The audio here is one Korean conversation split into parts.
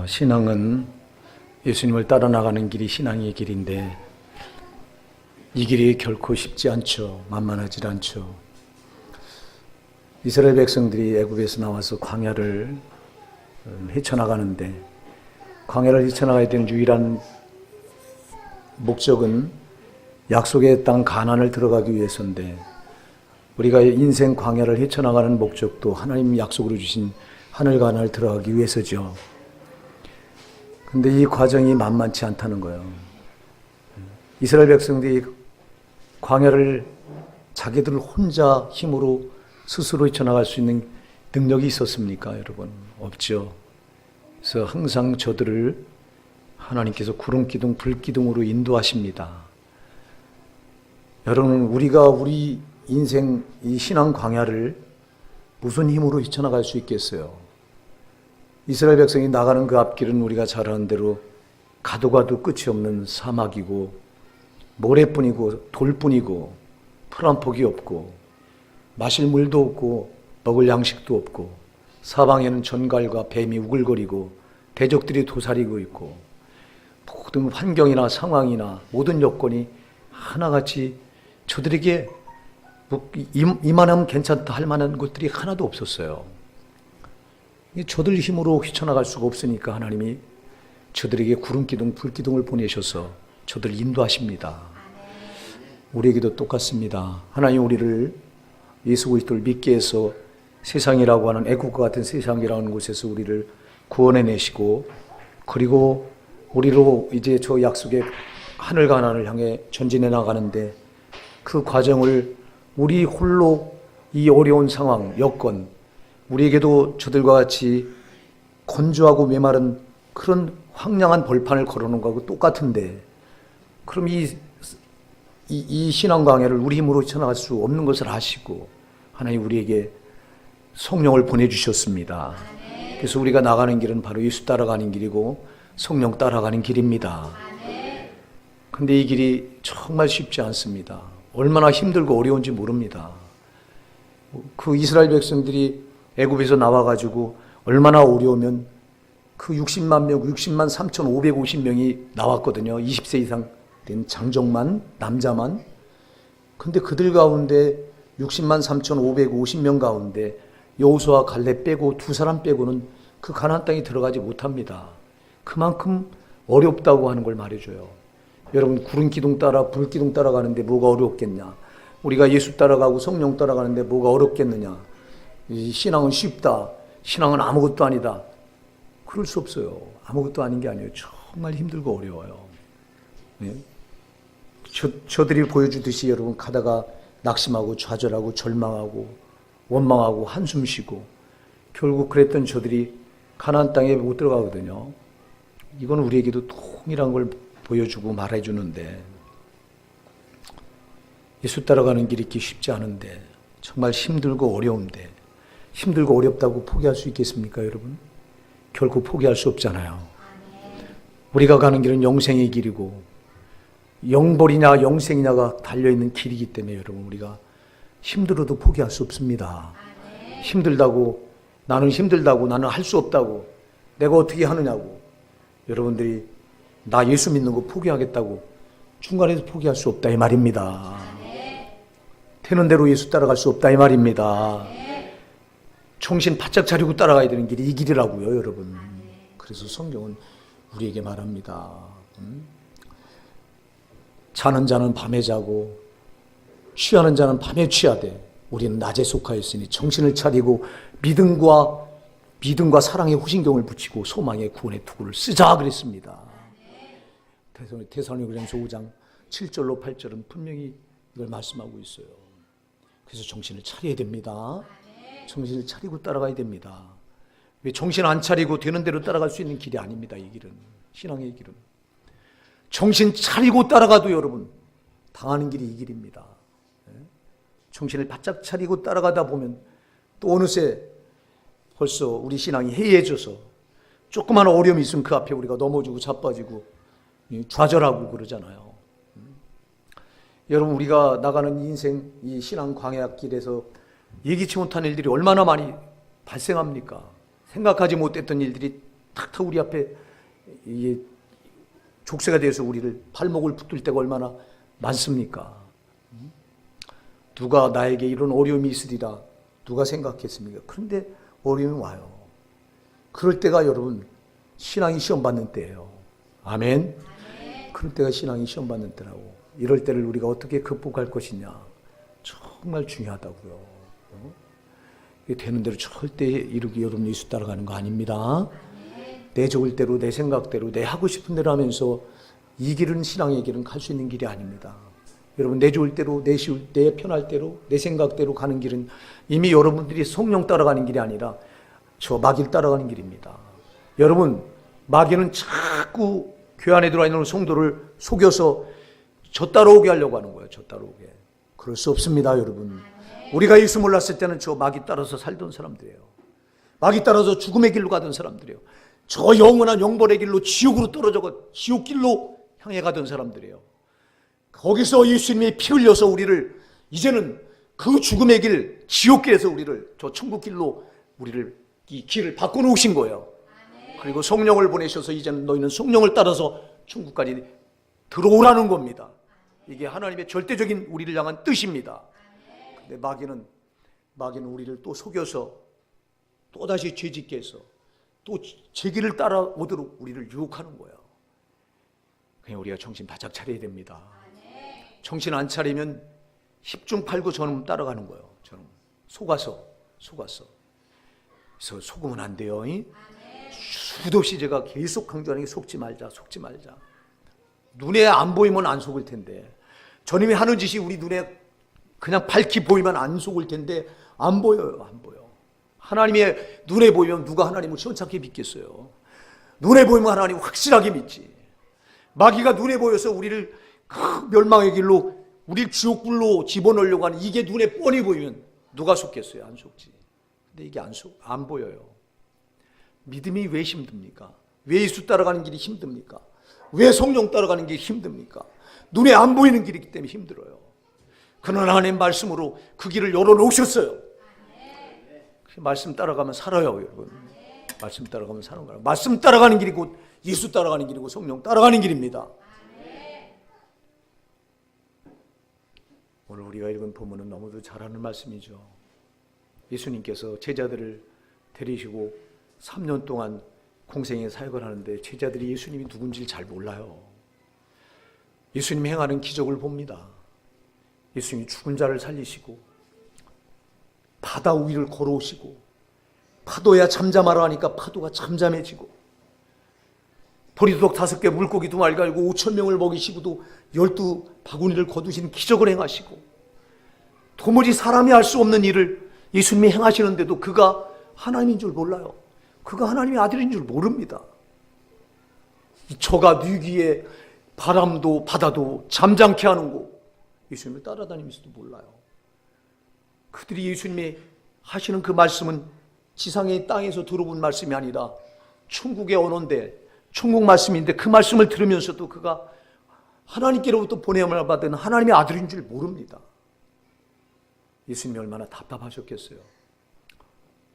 신앙은 예수님을 따라 나가는 길이 신앙의 길인데 이 길이 결코 쉽지 않죠. 만만하지 않죠. 이스라엘 백성들이 애굽에서 나와서 광야를 헤쳐나가는데 광야를 헤쳐나가야 되는 유일한 목적은 약속의 땅 가나안을 들어가기 위해서인데 우리가 인생 광야를 헤쳐나가는 목적도 하나님 약속으로 주신 하늘 가나안을 들어가기 위해서죠. 근데 이 과정이 만만치 않다는 거예요. 이스라엘 백성들이 광야를 자기들 혼자 힘으로 스스로 헤쳐나갈 수 있는 능력이 있었습니까, 여러분? 없죠. 그래서 항상 저들을 하나님께서 구름 기둥, 불 기둥으로 인도하십니다. 여러분, 우리가 우리 인생 이 신앙 광야를 무슨 힘으로 헤쳐나갈 수 있겠어요? 이스라엘 백성이 나가는 그 앞길은 우리가 잘 아는 대로 가도 가도 끝이 없는 사막이고 모래뿐이고 돌뿐이고 풀 한 폭이 없고 마실 물도 없고 먹을 양식도 없고 사방에는 전갈과 뱀이 우글거리고 대적들이 도사리고 있고 모든 환경이나 상황이나 모든 여건이 하나같이 저들에게 이만하면 괜찮다 할 만한 것들이 하나도 없었어요. 저들 힘으로 휘쳐나갈 수가 없으니까 하나님이 저들에게 구름기둥, 불기둥을 보내셔서 저들을 인도하십니다. 우리에게도 똑같습니다. 하나님 우리를 예수 그리스도를 믿게 해서 세상이라고 하는 애국과 같은 세상이라는 곳에서 우리를 구원해내시고 그리고 우리로 이제 저 약속의 하늘 가나안을 향해 전진해 나가는데 그 과정을 우리 홀로 이 어려운 상황, 여건 우리에게도 저들과 같이 건조하고 메마른 그런 황량한 벌판을 걸어놓은 거하고 똑같은데 그럼 이 신앙 광야를 우리 힘으로 헤쳐나갈 수 없는 것을 아시고 하나님 우리에게 성령을 보내주셨습니다. 그래서 우리가 나가는 길은 바로 예수 따라가는 길이고 성령 따라가는 길입니다. 근데 이 길이 정말 쉽지 않습니다. 얼마나 힘들고 어려운지 모릅니다. 그 이스라엘 백성들이 애굽에서 나와가지고 얼마나 어려우면 그 60만 명, 60만 3,550명이 나왔거든요. 20세 이상 된 장정만, 남자만. 근데 그들 가운데 60만 3,550명 가운데 여호수아 갈렙 빼고 두 사람 빼고는 그 가나안 땅에 들어가지 못합니다. 그만큼 어렵다고 하는 걸 말해줘요. 여러분 구름 기둥 따라 불 기둥 따라가는데 뭐가 어렵겠냐? 우리가 예수 따라가고 성령 따라가는데 뭐가 어렵겠느냐? 이 신앙은 쉽다. 신앙은 아무것도 아니다. 그럴 수 없어요. 아무것도 아닌 게 아니에요. 정말 힘들고 어려워요. 네? 저들이 보여주듯이 여러분 가다가 낙심하고 좌절하고 절망하고 원망하고 한숨 쉬고 결국 그랬던 저들이 가나안 땅에 못 들어가거든요. 이건 우리에게도 동일한 걸 보여주고 말해주는데 예수 따라가는 길이 이렇게 쉽지 않은데 정말 힘들고 어려운데 힘들고 어렵다고 포기할 수 있겠습니까, 여러분? 결코 포기할 수 없잖아요. 우리가 가는 길은 영생의 길이고 영벌이냐 영생이냐가 달려있는 길이기 때문에 여러분 우리가 힘들어도 포기할 수 없습니다. 힘들다고 나는 할 수 없다고 내가 어떻게 하느냐고 여러분들이 나 예수 믿는 거 포기하겠다고 중간에서 포기할 수 없다 이 말입니다. 되는 대로 예수 따라갈 수 없다 이 말입니다. 정신 바짝 차리고 따라가야 되는 길이 이 길이라고요, 여러분. 그래서 성경은 우리에게 말합니다. 자는 자는 밤에 자고 취하는 자는 밤에 취하되 우리는 낮에 속하였으니 정신을 차리고 믿음과 사랑의 후신경을 붙이고 소망의 구원의 투구를 쓰자 그랬습니다. 데살로니가전서 5장 7절로 8절은 분명히 이걸 말씀하고 있어요. 그래서 정신을 차려야 됩니다. 정신을 차리고 따라가야 됩니다. 왜 정신 안 차리고 되는 대로 따라갈 수 있는 길이 아닙니다. 이 길은 신앙의 길은 정신 차리고 따라가도 여러분 당하는 길이 이 길입니다. 정신을 바짝 차리고 따라가다 보면 또 어느새 벌써 우리 신앙이 해이해져서 조그마한 어려움이 있으면 그 앞에 우리가 넘어지고 자빠지고 좌절하고 그러잖아요. 여러분 우리가 나가는 인생 이 신앙 광야길에서 예기치 못한 일들이 얼마나 많이 발생합니까? 생각하지 못했던 일들이 탁탁 우리 앞에 이게 족쇄가 되어서 우리를 발목을 붙들 때가 얼마나 많습니까? 누가 나에게 이런 어려움이 있으리라 누가 생각했습니까? 그런데 어려움이 와요. 그럴 때가 여러분 신앙이 시험받는 때예요. 아멘. 그럴 때가 신앙이 시험받는 때라고. 이럴 때를 우리가 어떻게 극복할 것이냐 정말 중요하다고요. 되는 대로 절대 이루기 여러분 예수 따라가는 거 아닙니다. 내 좋을 대로 내 생각대로 내 하고 싶은 대로 하면서 이 길은 신앙의 길은 갈 수 있는 길이 아닙니다. 여러분 내 좋을 대로 내 편할 대로 내 생각대로 가는 길은 이미 여러분들이 성령 따라가는 길이 아니라 저 마귀를 따라가는 길입니다. 여러분 마귀는 자꾸 교회 안에 들어와 있는 성도를 속여서 저 따라오게 하려고 하는 거예요. 저 따라오게. 그럴 수 없습니다, 여러분. 우리가 예수 몰랐을 때는 저 마귀 따라서 살던 사람들이에요. 마귀 따라서 죽음의 길로 가던 사람들이에요. 저 영원한 영벌의 길로 지옥으로 떨어져가 지옥길로 향해 가던 사람들이에요. 거기서 예수님이 피 흘려서 우리를 이제는 그 죽음의 길, 지옥길에서 우리를 저 천국길로 우리를 이 길을 바꿔놓으신 거예요. 그리고 성령을 보내셔서 이제는 너희는 성령을 따라서 천국까지 들어오라는 겁니다. 이게 하나님의 절대적인 우리를 향한 뜻입니다. 근데 마귀는 우리를 또 속여서 또 다시 죄짓게 해서 또 제 길을 따라오도록 우리를 유혹하는 거예요. 그냥 우리가 정신 바짝 차려야 됩니다. 정신 안 차리면 10중 8구 저놈 따라가는 거예요. 저놈 속아서. 그래서 속으면 안 돼요. 수도 없이 제가 계속 강조하는 게 속지 말자. 눈에 안 보이면 안 속을 텐데 저님이 하는 짓이 우리 눈에 그냥 밝히 보이면 안 속을 텐데 안 보여요. 하나님의 눈에 보이면 누가 하나님을 시원찮게 믿겠어요. 눈에 보이면 하나님 확실하게 믿지. 마귀가 눈에 보여서 우리를 그 멸망의 길로 우리를 지옥불로 집어넣으려고 하는 이게 눈에 뻔히 보이면 누가 속겠어요? 안 속지. 근데 이게 안 보여요. 믿음이 왜 힘듭니까? 왜 예수 따라가는 길이 힘듭니까? 왜 성령 따라가는 길이 힘듭니까? 눈에 안 보이는 길이기 때문에 힘들어요. 그러나 하나님 말씀으로 그 길을 열어놓으셨어요. 말씀 따라가면 살아요, 여러분. 말씀 따라가면 사는 거예요. 말씀 따라가는 길이 곧 예수 따라가는 길이고 성령 따라가는 길입니다. 오늘 우리가 읽은 본문은 너무도 잘하는 말씀이죠. 예수님께서 제자들을 데리시고 3년 동안 공생의 사역을 하는데 제자들이 예수님이 누군지를 잘 몰라요. 예수님이 행하는 기적을 봅니다. 예수님이 죽은 자를 살리시고 바다 위를 걸어오시고 파도야 잠잠하라 하니까 파도가 잠잠해지고 보리도둑 5개 물고기 2마리 가지고 5,000명을 먹이시고도 12바구니를 거두신 기적을 행하시고 도무지 사람이 할 수 없는 일을 예수님이 행하시는데도 그가 하나님인 줄 몰라요. 그가 하나님의 아들인 줄 모릅니다. 이 저가 위기에 바람도 바다도 잠잠케 하는 곳 예수님을 따라다니면서도 몰라요. 그들이 예수님이 하시는 그 말씀은 지상의 땅에서 들어본 말씀이 아니라 천국의 언어인데 천국 말씀인데 그 말씀을 들으면서도 그가 하나님께로부터 보냄을 받은 하나님의 아들인 줄 모릅니다. 예수님이 얼마나 답답하셨겠어요.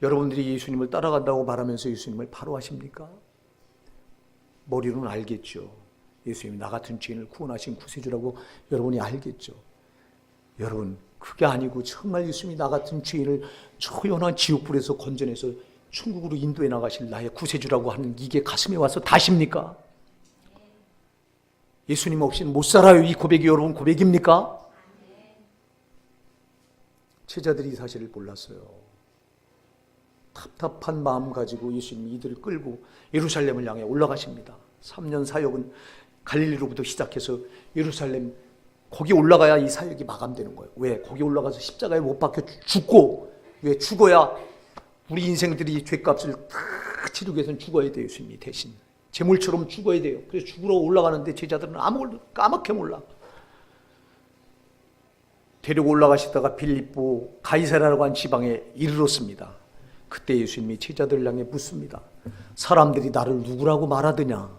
여러분들이 예수님을 따라간다고 말하면서 예수님을 바로 하십니까? 머리로는 알겠죠. 예수님이 나 같은 죄인을 구원하신 구세주라고 여러분이 알겠죠. 여러분 그게 아니고 정말 예수님이 나 같은 죄인을 초연한 지옥불에서 건져내서 천국으로 인도해 나가실 나의 구세주라고 하는 이게 가슴에 와서 다십니까? 예수님 없이는 못 살아요. 이 고백이 여러분 고백입니까? 제자들이 이 사실을 몰랐어요. 답답한 마음 가지고 예수님이 이들을 끌고 예루살렘을 향해 올라가십니다. 3년 사역은 갈릴리로부터 시작해서 예루살렘 거기 올라가야 이 사역이 마감되는 거예요. 왜? 거기 올라가서 십자가에 못 박혀 죽고 왜 죽어야 우리 인생들이 죄값을 다 치르기 위해서는 죽어야 돼요. 예수님이 대신 제물처럼 죽어야 돼요. 그래서 죽으러 올라가는데 제자들은 아무것도 까맣게 몰라. 데리고 올라가시다가 빌립보 가이사라라고 한 지방에 이르렀습니다. 그때 예수님이 제자들을 향해 묻습니다. 사람들이 나를 누구라고 말하더냐?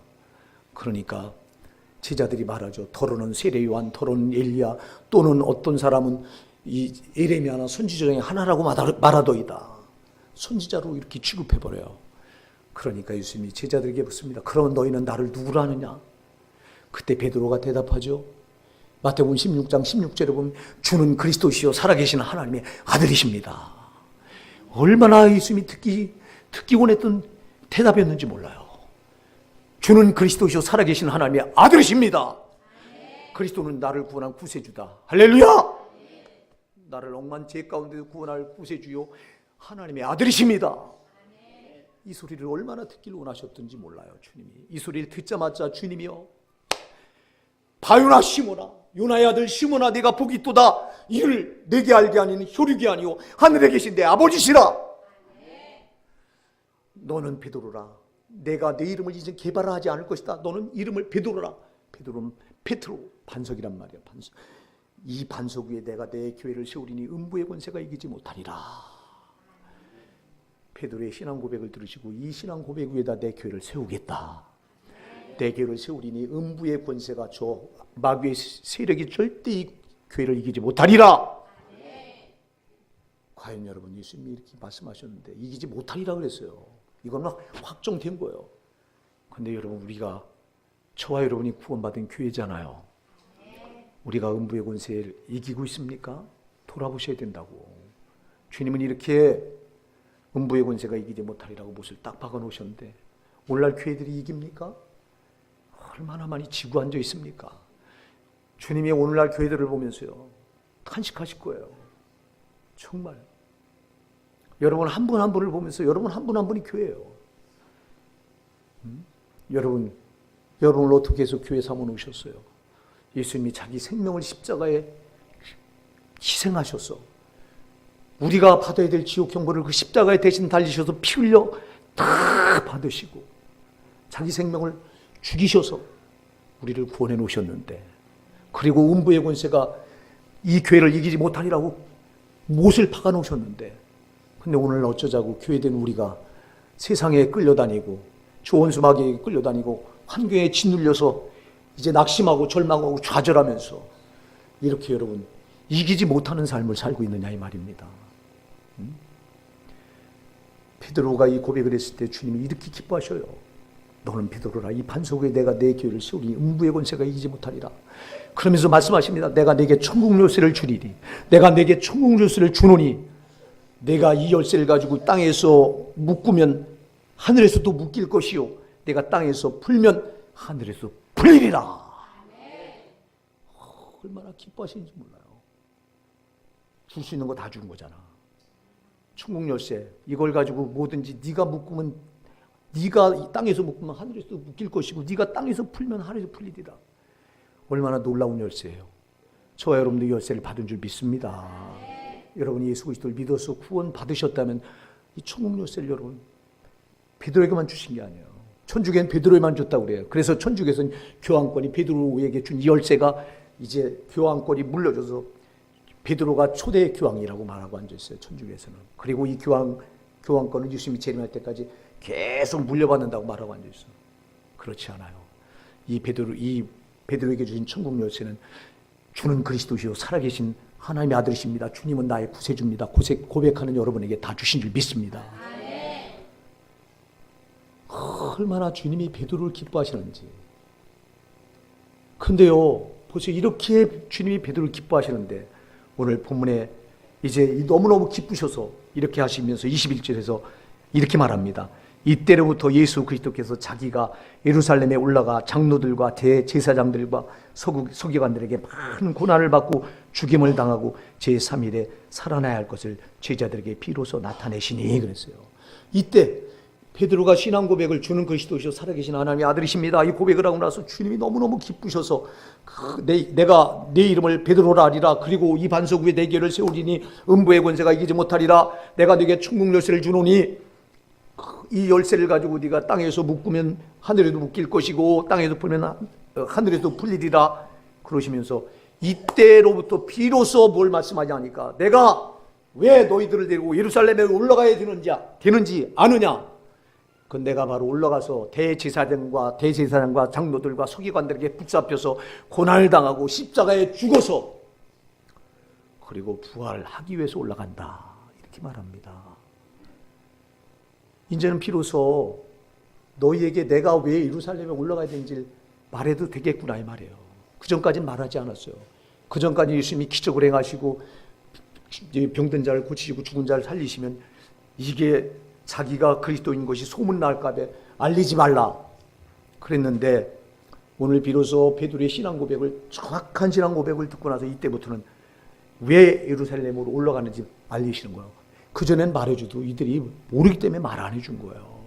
그러니까 제자들이 말하죠. 더러는 세례 요한, 더러는 엘리야, 또는 어떤 사람은 이 예레미야나 선지자 중에 하나라고 말하더이다. 선지자로 이렇게 취급해버려요. 그러니까 예수님이 제자들에게 묻습니다. 그러면 너희는 나를 누구라 하느냐? 그때 베드로가 대답하죠. 마태복음 16장 16절에 보면 주는 그리스도시요 살아계신 하나님의 아들이십니다. 얼마나 예수님이 듣기 원했던 대답이었는지 몰라요. 주는 그리스도시요 살아계신 하나님의 아들이십니다. 그리스도는 나를 구원한 구세주다. 할렐루야! 나를 억만 죄 가운데 구원할 구세주요 하나님의 아들이십니다. 이 소리를 얼마나 듣기를 원하셨던지 몰라요. 주님이 이 소리를 듣자마자 주님이요, 바요나 시모나, 요나의 아들 시모나, 내가 복이 있도다. 이를 내게 알게 하는 혈육이 아니요 하늘에 계신 내 아버지시라. 너는 베드로라. 내가 내 이름을 이제 개발하지 않을 것이다. 너는 이름을 베드로라. 베드로는 페트로, 반석이란 말이야. 반석. 이 반석 위에 내가 내 교회를 세우리니 음부의 권세가 이기지 못하리라. 베드로의 신앙 고백을 들으시고 이 신앙 고백 위에다 내 교회를 세우겠다. 내 교회를 세우리니 음부의 권세가 저 마귀의 세력이 절대 이 교회를 이기지 못하리라. 과연 여러분, 예수님이 이렇게 말씀하셨는데 이기지 못하리라 그랬어요. 이건 막 확정된 거예요. 근데 여러분, 우리가, 저와 여러분이 구원받은 교회잖아요. 우리가 음부의 권세를 이기고 있습니까? 돌아보셔야 된다고. 주님은 이렇게 음부의 권세가 이기지 못하리라고 못을 딱 박아 놓으셨는데 오늘날 교회들이 이깁니까? 얼마나 많이 지고 앉아 있습니까? 주님이 오늘날 교회들을 보면서요, 탄식하실 거예요. 정말. 여러분 한 분 한 분을 보면서 여러분 한 분 한 분이 교회예요. 여러분을 어떻게 해서 교회 삼아 놓으셨어요? 예수님이 자기 생명을 십자가에 희생하셔서 우리가 받아야 될 지옥 형벌을 그 십자가에 대신 달리셔서 피 흘려 다 받으시고 자기 생명을 죽이셔서 우리를 구원해 놓으셨는데, 그리고 음부의 권세가 이 교회를 이기지 못하리라고 못을 박아 놓으셨는데, 근데 오늘 어쩌자고 교회된 우리가 세상에 끌려다니고 조원수마귀에게 끌려다니고 환경에 짓눌려서 이제 낙심하고 절망하고 좌절하면서 이렇게 여러분 이기지 못하는 삶을 살고 있느냐 이 말입니다. 베드로가 이 고백을 했을 때 주님이 이렇게 기뻐하셔요. 너는 베드로라. 이 반석 위에 내가 내 교회를 세우리니 음부의 권세가 이기지 못하리라. 그러면서 말씀하십니다. 내가 내게 천국 열쇠를 주리니, 내가 내게 천국 열쇠를 주노니, 내가 이 열쇠를 가지고 땅에서 묶으면 하늘에서도 묶일 것이요, 내가 땅에서 풀면 하늘에서 풀리리라. 얼마나 기뻐하시는지 몰라요. 줄 수 있는 거 다 주는 거잖아. 천국 열쇠, 이걸 가지고 뭐든지 네가 묶으면, 네가 이 땅에서 묶으면 하늘에서 묶일 것이고 네가 땅에서 풀면 하늘에서 풀리리라. 얼마나 놀라운 열쇠예요. 저와 여러분도 이 열쇠를 받은 줄 믿습니다. 여러분이 예수 그리스도를 믿어서 구원 받으셨다면 이 천국 열쇠를 여러분 베드로에게만 주신 게 아니에요. 천주교는 베드로에만 줬다고 그래요. 그래서 천주교에서는 교황권이 베드로에게 준 이 열쇠가 이제 교황권이 물려줘서 베드로가 초대 교황이라고 말하고 앉아있어요. 천주교에서는. 그리고 이 교황권은 예수님이 재림할 때까지 계속 물려받는다고 말하고 앉아있어요. 그렇지 않아요. 이 베드로에게 주신 천국 열쇠는 주는 그리스도시요 살아계신 하나님의 아들이십니다. 주님은 나의 구세주입니다. 고백하는 여러분에게 다 주신 줄 믿습니다. 얼마나 주님이 베드로를 기뻐하시는지. 근데요, 보세요. 이렇게 주님이 베드로를 기뻐하시는데 오늘 본문에 이제 너무너무 기쁘셔서 이렇게 하시면서 21절에서 이렇게 말합니다. 이때로부터 예수 그리스도께서 자기가 예루살렘에 올라가 장로들과 대제사장들과 서기관들에게 많은 고난을 받고 죽임을 당하고 제3일에 살아나야 할 것을 제자들에게 비로소 나타내시니 그랬어요. 이때 베드로가 신앙 고백을 주는 그리스도시요 살아계신 하나님의 아들이십니다. 이 고백을 하고 나서 주님이 너무너무 기쁘셔서 내가 내 이름을 베드로라 하리라. 그리고 이 반석 위에 내 교회를 세우리니 음부의 권세가 이기지 못하리라. 내가 네게 천국 열쇠를 주노니 이 열쇠를 가지고 네가 땅에서 묶으면 하늘에도 묶일 것이고 땅에서 풀면 하늘에도 풀리리라. 그러시면서 이때로부터 비로소 뭘 말씀하냐니까 내가 왜 너희들을 데리고 예루살렘에 올라가야 되는지 아느냐. 그건 내가 바로 올라가서 대제사장과 장로들과 서기관들에게 붙잡혀서 고난을 당하고 십자가에 죽어서 그리고 부활하기 위해서 올라간다. 이렇게 말합니다. 이제는 비로소 너희에게 내가 왜 예루살렘에 올라가야 되는지 말해도 되겠구나 이 말이에요. 그 전까지는 말하지 않았어요. 그 전까지 예수님이 기적을 행하시고 병든 자를 고치시고 죽은 자를 살리시면 이게 자기가 그리스도인 것이 소문날까 봐 알리지 말라 그랬는데, 오늘 비로소 베드로의 신앙 고백을, 정확한 신앙 고백을 듣고 나서 이때부터는 왜 예루살렘으로 올라가는지 알리시는 거예요. 그전엔 말해줘도 이들이 모르기 때문에 말 안 해준 거예요.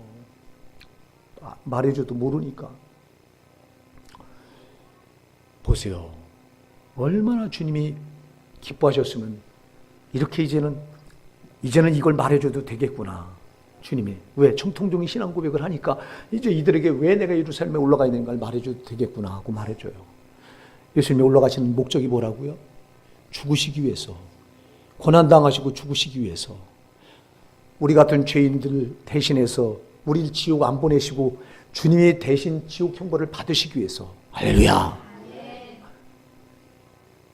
말해줘도 모르니까. 보세요. 얼마나 주님이 기뻐하셨으면 이렇게 이제는 이걸 말해줘도 되겠구나. 주님이 왜 청통종이 신앙 고백을 하니까 이제 이들에게 왜 내가 예루살렘에 올라가야 되는가를 말해줘도 되겠구나 하고 말해줘요. 예수님이 올라가시는 목적이 뭐라고요? 죽으시기 위해서, 고난당하시고 죽으시기 위해서, 우리 같은 죄인들 대신해서 우리를 지옥 안 보내시고 주님이 대신 지옥 형벌을 받으시기 위해서. 할렐루야.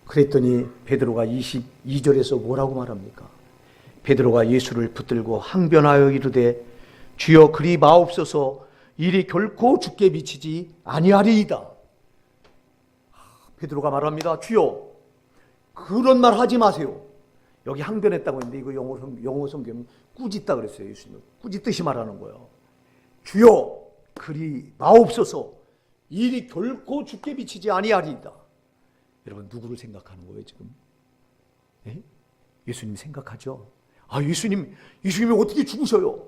그랬더니 베드로가 22절에서 뭐라고 말합니까? 베드로가 예수를 붙들고 항변하여 이르되 주여 그리 마옵소서, 일이 결코 죽게 미치지 아니하리이다. 베드로가 말합니다. 주여 그런 말 하지 마세요. 여기 항변했다고 했는데 이거 영어 성경은 꾸짖다 그랬어요. 예수님은 꾸짖듯이 말하는 거예요. 주여 그리 마옵소서, 일이 결코 죽게 미치지 아니하리이다. 여러분 누구를 생각하는 거예요 지금? 예? 예수님 생각하죠? 예수님이 어떻게 죽으셔요?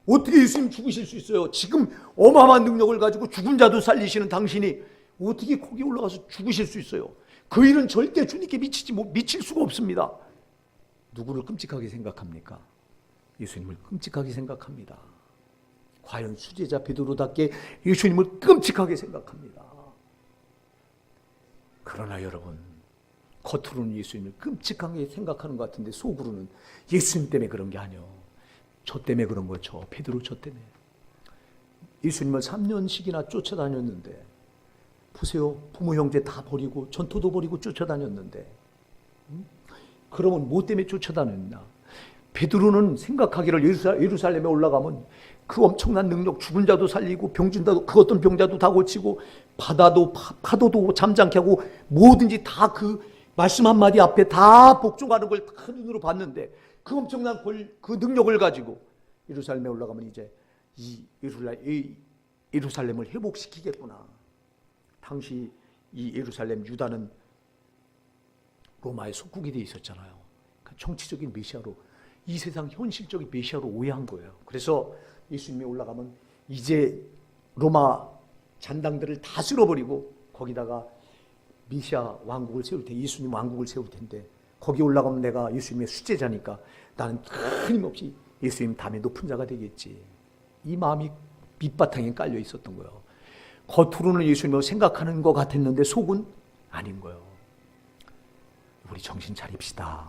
어떻게 예수님 죽으실 수 있어요? 지금 어마어마한 능력을 가지고 죽은 자도 살리시는 당신이 어떻게 거기 올라가서 죽으실 수 있어요? 그 일은 절대 주님께 미칠 수가 없습니다. 누구를 끔찍하게 생각합니까? 예수님을 끔찍하게 생각합니다. 과연 수제자 베드로답게 예수님을 끔찍하게 생각합니다. 그러나 여러분, 겉으로는 예수님을 끔찍하게 생각하는 것 같은데 속으로는 예수님 때문에 그런 게 아니에요. 저 때문에 그런 거죠. 베드로 저 때문에. 예수님을 3년씩이나 쫓아다녔는데, 보세요. 부모 형제 다 버리고 전토도 버리고 쫓아다녔는데, 그러면 뭐 때문에 쫓아다녔나? 베드로는 생각하기를 예루살렘에 올라가면 그 엄청난 능력, 죽은 자도 살리고 병진 자도, 그 어떤 병자도 다 고치고 파도도 잠잠케 하고 뭐든지 다 그 말씀 한마디 앞에 다 복종하는 걸 큰 눈으로 봤는데, 그 엄청난 그 능력을 가지고 예루살렘에 올라가면 이제 이 예루살렘을 회복시키겠구나. 당시 이 예루살렘 유다는 로마의 속국이 돼 있었잖아요. 정치적인 메시아로, 이 세상 현실적인 메시아로 오해한 거예요. 그래서 예수님이 올라가면 이제 로마 잔당들을 다 쓸어버리고 거기다가 메시아 왕국을 세울 텐데, 예수님 왕국을 세울 텐데, 거기 올라가면 내가 예수님의 수제자니까 나는 끊임없이 예수님 다음에 높은 자가 되겠지. 이 마음이 밑바탕에 깔려 있었던 거예요. 겉으로는 예수님을 생각하는 것 같았는데 속은 아닌 거예요. 우리 정신 차립시다.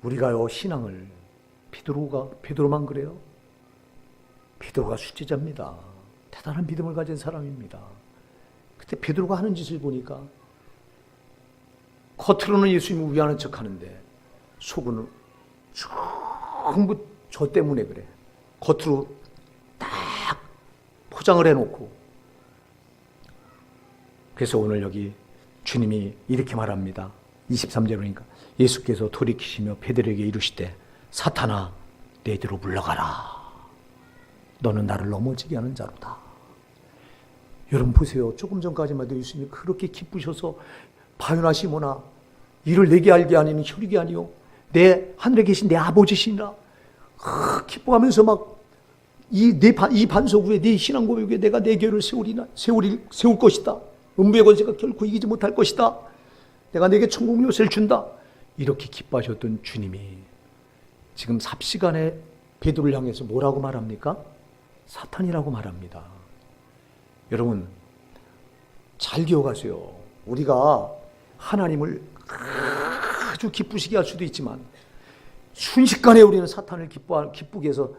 우리가요, 신앙을, 베드로만 그래요? 베드로가 수제자입니다. 대단한 믿음을 가진 사람입니다. 그때 베드로가 하는 짓을 보니까 겉으로는 예수님을 위하는 척 하는데 속은 전부 저 때문에 그래. 겉으로 딱 포장을 해놓고. 그래서 오늘 여기 주님이 이렇게 말합니다. 23절이니까 예수께서 돌이키시며 베드로에게 이르시되 사탄아 내 뒤로 물러가라. 너는 나를 넘어지게 하는 자로다. 여러분 보세요. 조금 전까지만 해도 예수님이 그렇게 기쁘셔서 바요나 시모나 이를 내게 알게 하니는 혈육이 아니요 내 하늘에 계신 내 아버지시니라. 기뻐하면서 막 이 반석 위에 네 신앙 고백에 내가 내 교회를 세울 것이다. 음부의 권세가 결코 이기지 못할 것이다. 내가 내게 천국 요새를 준다. 이렇게 기뻐하셨던 주님이 지금 삽시간에 베드로를 향해서 뭐라고 말합니까? 사탄이라고 말합니다. 여러분 잘 기억하세요. 우리가 하나님을 아주 기쁘시게 할 수도 있지만 순식간에 우리는 사탄을 기쁘게 해서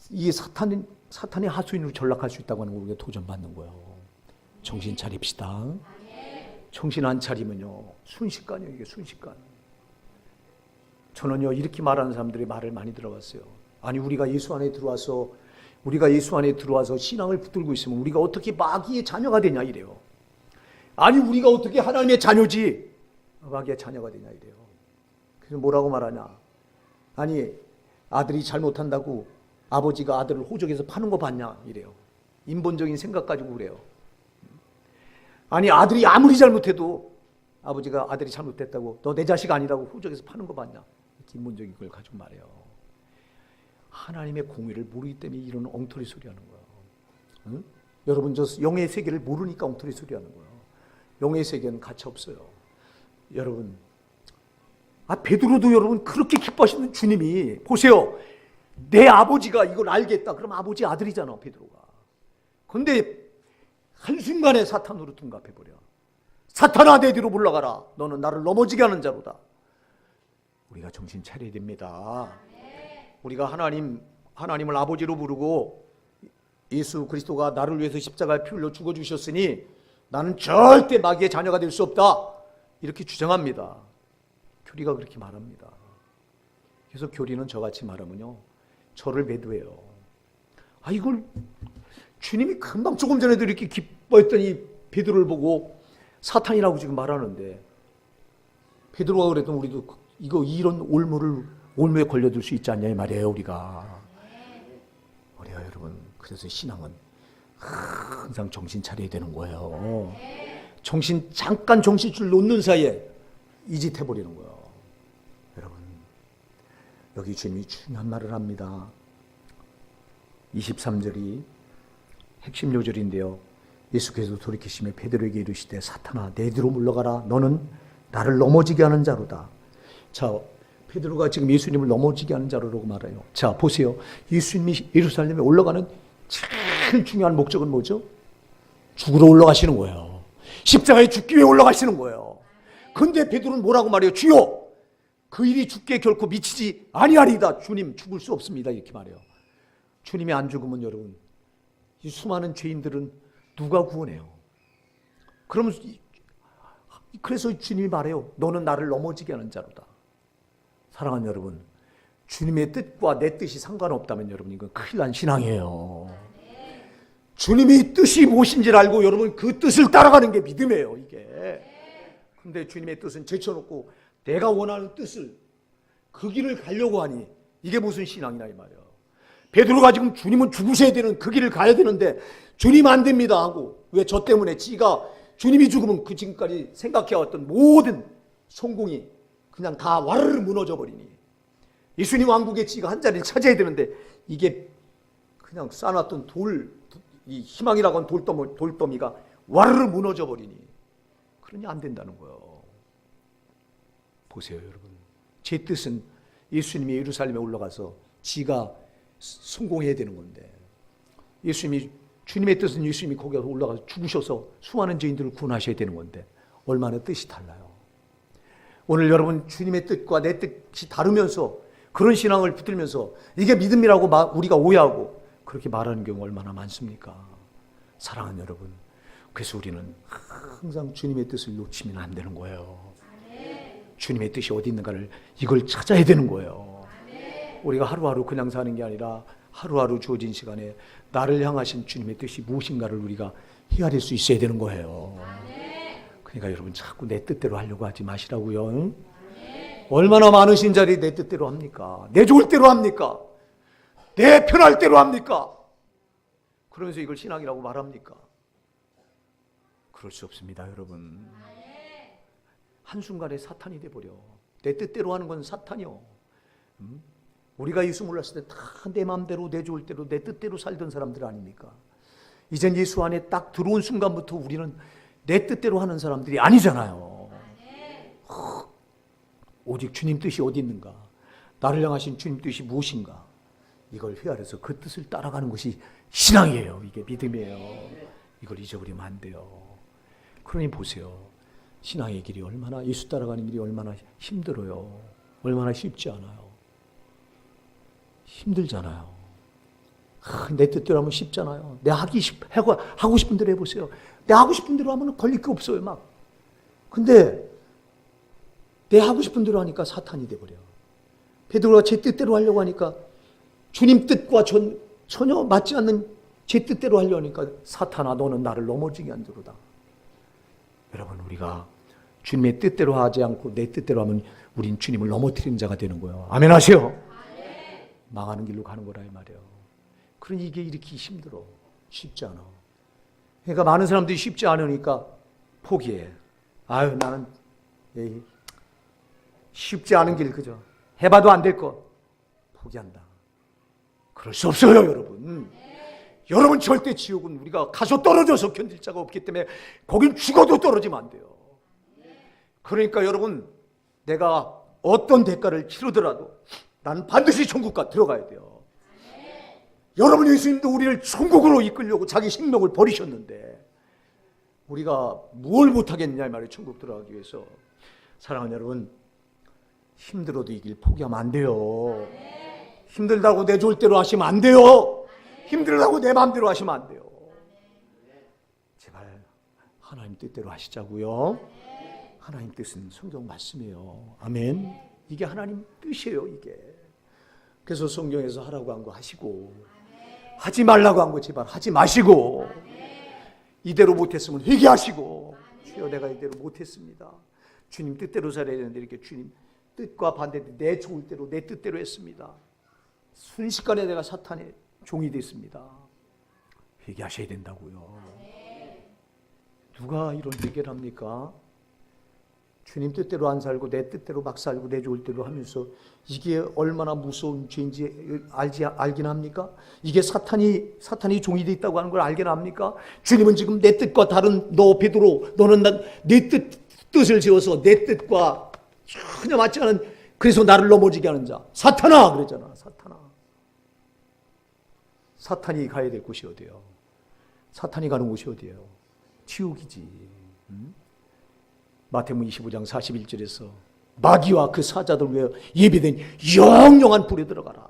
이 사탄의 하수인으로 전락할 수 있다고 하는 걸 우리가 도전받는 거예요. 정신 차립시다. 정신 안 차리면요 순식간이에요. 이게 순식간. 저는요, 이렇게 말하는 사람들의 말을 많이 들어봤어요. 아니, 우리가 예수 안에 들어와서 신앙을 붙들고 있으면 우리가 어떻게 마귀의 자녀가 되냐 이래요. 아니, 우리가 어떻게 하나님의 자녀지 마귀의 자녀가 되냐 이래요. 그래서 뭐라고 말하냐. 아니, 아들이 잘못한다고 아버지가 아들을 호적에서 파는 거 봤냐 이래요. 인본적인 생각 가지고 그래요. 아니, 아들이 아무리 잘못해도 아버지가 아들이 잘못됐다고 너 내 자식 아니라고 호적에서 파는 거 봤냐. 인본적인 걸 가지고 말해요. 하나님의 공의를 모르기 때문에 이런 엉터리 소리 하는 거예요. 응? 여러분, 저 영의 세계를 모르니까 엉터리 소리 하는 거예요. 영의 세계는 가치 없어요. 여러분, 베드로도 여러분 그렇게 기뻐하시는 주님이, 보세요. 내 아버지가 이걸 알겠다. 그럼 아버지 아들이잖아, 베드로가. 그런데 한순간에 사탄으로 둔갑해버려. 사탄아, 내 뒤로 물러가라. 너는 나를 넘어지게 하는 자로다. 우리가 정신 차려야 됩니다. 우리가 하나님을 아버지로 부르고 예수 그리스도가 나를 위해서 십자가에 피 흘려 죽어주셨으니 나는 절대 마귀의 자녀가 될 수 없다. 이렇게 주장합니다. 교리가 그렇게 말합니다. 그래서 교리는 저같이 말하면요, 저를 매도해요. 이걸 주님이 금방 조금 전에도 이렇게 기뻐했더니 베드로를 보고 사탄이라고 지금 말하는데, 베드로가 그랬던 우리도 이런 올무에 걸려들 수 있지 않냐 이 말이에요. 우리가 여러분, 그래서 신앙은 항상 정신 차려야 되는 거예요. 잠깐 정신줄 놓는 사이에 이 짓 해버리는 거예요. 여러분, 여기 주님이 중요한 말을 합니다. 23절이 핵심 요절인데요. 예수께서 돌이키시며 베드로에게 이르시되 사탄아, 내 뒤로 물러가라. 너는 나를 넘어지게 하는 자로다. 자, 베드로가 지금 예수님을 넘어지게 하는 자로라고 말해요. 자, 보세요. 예수님이 예루살렘에 올라가는 제일 중요한 목적은 뭐죠? 죽으러 올라가시는 거예요. 십자가에 죽기 위해 올라가시는 거예요. 그런데 베드로는 뭐라고 말해요? 주여, 그 일이 죽게 결코 미치지 아니하리이다. 주님, 죽을 수 없습니다. 이렇게 말해요. 주님이 안 죽으면 여러분, 이 수많은 죄인들은 누가 구원해요? 그래서 주님이 말해요. 너는 나를 넘어지게 하는 자로다. 사랑하는 여러분, 주님의 뜻과 내 뜻이 상관없다면 여러분, 이건 큰일 난 신앙이에요. 주님이 뜻이 무엇인지를 알고 여러분 그 뜻을 따라가는 게 믿음이에요, 이게. 근데 주님의 뜻은 제쳐놓고 내가 원하는 뜻을, 그 길을 가려고 하니 이게 무슨 신앙이냐 이 말이에요. 베드로가 지금 주님은 죽으셔야 되는 그 길을 가야 되는데 주님 안 됩니다 하고, 왜? 저 때문에 지가 주님이 죽으면 그 지금까지 생각해왔던 모든 성공이 그냥 다 와르르 무너져 버리니, 예수님 왕국의 지가 한 자리를 차지해야 되는데 이게 그냥 쌓아놨던 이 희망이라고 하는 돌더미가 와르르 무너져 버리니, 그러니 안 된다는 거예요. 보세요 여러분, 제 뜻은 예수님이 예루살렘에 올라가서 지가 성공해야 되는 건데, 주님의 뜻은 예수님이 거기 올라가서 죽으셔서 수많은 죄인들을 구원하셔야 되는 건데 얼마나 뜻이 달라요. 오늘 여러분, 주님의 뜻과 내 뜻이 다르면서 그런 신앙을 붙들면서 이게 믿음이라고 우리가 오해하고 그렇게 말하는 경우 얼마나 많습니까? 사랑하는 여러분, 그래서 우리는 항상 주님의 뜻을 놓치면 안 되는 거예요. 주님의 뜻이 어디 있는가를 이걸 찾아야 되는 거예요. 우리가 하루하루 그냥 사는 게 아니라 하루하루 주어진 시간에 나를 향하신 주님의 뜻이 무엇인가를 우리가 헤아릴 수 있어야 되는 거예요. 그러니까 여러분, 자꾸 내 뜻대로 하려고 하지 마시라고요. 얼마나 많은 신자들이 내 뜻대로 합니까? 내 좋을 대로 합니까? 내 편할 대로 합니까? 그러면서 이걸 신앙이라고 말합니까? 그럴 수 없습니다, 여러분. 한순간에 사탄이 돼버려. 내 뜻대로 하는 건 사탄이요. 우리가 예수 몰랐을 때 다 내 마음대로, 내 좋을 대로, 내 뜻대로 살던 사람들 아닙니까? 이젠 예수 안에 딱 들어온 순간부터 우리는 내 뜻대로 하는 사람들이 아니잖아요. 오직 주님 뜻이 어디 있는가? 나를 향하신 주님 뜻이 무엇인가? 이걸 헤아려서 그 뜻을 따라가는 것이 신앙이에요. 이게 믿음이에요. 이걸 잊어버리면 안 돼요. 그러니 보세요. 신앙의 길이 얼마나, 예수 따라가는 길이 얼마나 힘들어요. 얼마나 쉽지 않아요. 힘들잖아요. 내 뜻대로 하면 쉽잖아요. 하고 싶은 대로 해보세요. 내 하고 싶은 대로 하면 걸릴 게 없어요, 막. 근데 내 하고 싶은 대로 하니까 사탄이 돼버려. 베드로가 제 뜻대로 하려고 하니까 주님 뜻과 전혀 맞지 않는 제 뜻대로 하려고 하니까 사탄아 너는 나를 넘어지게 한도로다. 여러분 우리가 주님의 뜻대로 하지 않고 내 뜻대로 하면 우린 주님을 넘어뜨리는 자가 되는 거예요. 아멘 하세요. 아멘. 망하는 길로 가는 거라 이 말이에요. 그러니 이게 이렇게 힘들어. 쉽지 않아. 그러니까 많은 사람들이 쉽지 않으니까 포기해. 아유 나는 쉽지 않은 길 그죠. 해봐도 안 될 것. 포기한다. 그럴 수 없어요 여러분. 여러분 절대 지옥은 우리가 가서 떨어져서 견딜 자가 없기 때문에 거긴 죽어도 떨어지면 안 돼요. 그러니까 여러분 내가 어떤 대가를 치르더라도 나는 반드시 천국가 들어가야 돼요. 여러분 예수님도 우리를 천국으로 이끌려고 자기 생명을 버리셨는데 우리가 뭘 못하겠느냐 이 말이에요. 천국 들어가기 위해서. 사랑하는 여러분 힘들어도 이 길 포기하면 안 돼요. 힘들다고 내 좋을 대로 하시면 안 돼요. 힘들다고 내 마음대로 하시면 안 돼요. 제발 하나님 뜻대로 하시자고요. 하나님 뜻은 성경 말씀이에요. 아멘. 이게 하나님 뜻이에요. 이게. 그래서 성경에서 하라고 한 거 하시고 하지 말라고 한 거 제발 하지 마시고 이대로 못했으면 회개하시고 주여 내가 이대로 못했습니다. 주님 뜻대로 살아야 되는데 이렇게 주님 뜻과 반대로 내 좋을 대로 내 뜻대로 했습니다. 순식간에 내가 사탄의 종이 됐습니다. 회개하셔야 된다고요. 누가 이런 회개를 합니까? 주님 뜻대로 안 살고 내 뜻대로 막 살고 내 좋을 대로 하면서 이게 얼마나 무서운 죄인지 알긴 합니까? 이게 사탄이 종이 돼 있다고 하는 걸 알긴 합니까? 주님은 지금 내 뜻과 다른 너 베드로 너는 내 뜻을 지어서 내 뜻과 전혀 맞지 않은 그래서 나를 넘어지게 하는 자 사탄아 그랬잖아. 사탄이 가야 될 곳이 어디예요? 사탄이 가는 곳이 어디예요? 지옥이지. 마태복음 25장 41절에서 마귀와 그 사자들 위해 예비된 영영한 불에 들어가라.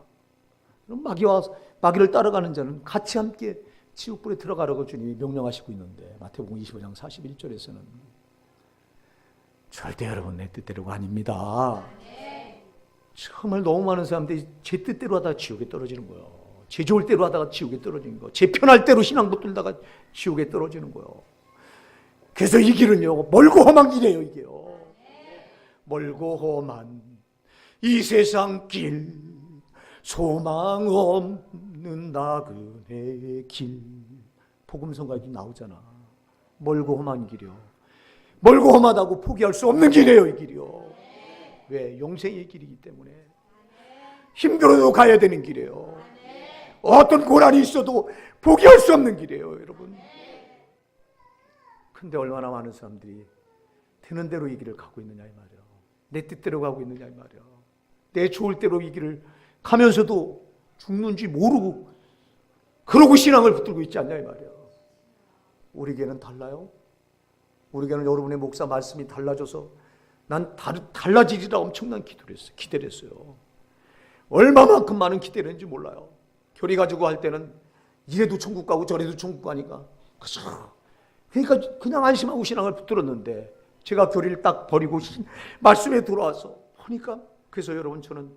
마귀를 따라가는 자는 같이 함께 지옥불에 들어가라고 주님이 명령하시고 있는데 마태복음 25장 41절에서는 절대 여러분 내 뜻대로가 아닙니다. 정말 너무 많은 사람들이 제 뜻대로 하다가 지옥에 떨어지는 거예요. 제 좋을 대로 하다가 지옥에 떨어지는 거. 제 편할 대로 신앙 붙들다가 지옥에 떨어지는 거예요. 그래서 이 길은요 멀고 험한 길이에요. 이게요 멀고 험한 이 세상 길 소망 없는 나그네의 길 복음성가에도 나오잖아. 멀고 험한 길이요. 멀고 험하다고 포기할 수 없는 길이에요. 이 길이요. 왜? 영생의 길이기 때문에 힘들어도 가야 되는 길이에요. 어떤 고난이 있어도 포기할 수 없는 길이에요. 여러분 근데 얼마나 많은 사람들이 되는 대로 이 길을 가고 있느냐 이 말이에요. 내 뜻대로 가고 있느냐 이 말이에요. 내 좋을 대로 이 길을 가면서도 죽는지 모르고 그러고 신앙을 붙들고 있지 않냐 이 말이에요. 우리 교회는 달라요. 우리 교회는 여러분의 목사 말씀이 달라져서 난 달라지리라 엄청난 기대를 했어요. 얼마만큼 많은 기대를 했는지 몰라요. 교리 가지고 할 때는 이래도 천국 가고 저래도 천국 가니까 그러니까 그냥 안심하고 신앙을 붙들었는데 제가 교리를 딱 버리고 말씀에 돌아와서 보니까 그래서 여러분 저는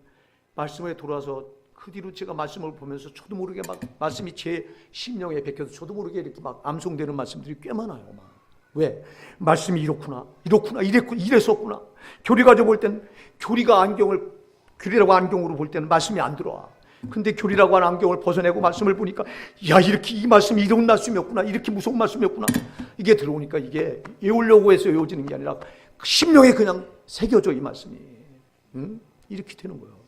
말씀에 돌아와서 그 뒤로 제가 말씀을 보면서 저도 모르게 막 말씀이 제 심령에 박혀서 저도 모르게 이렇게 막 암송되는 말씀들이 꽤 많아요. 막. 왜? 말씀이 이렇구나 이랬었구나. 교리 가지고 볼 땐 교리라고 안경으로 볼 때는 말씀이 안 들어와. 근데 교리라고 하는 안경을 벗어내고 말씀을 보니까 야 이렇게 이 말씀이 이런 말씀이었구나 이렇게 무서운 말씀이었구나 이게 들어오니까 이게 외우려고 해서 외워지는 게 아니라 심령에 그냥 새겨져 이 말씀이 이렇게 되는 거예요.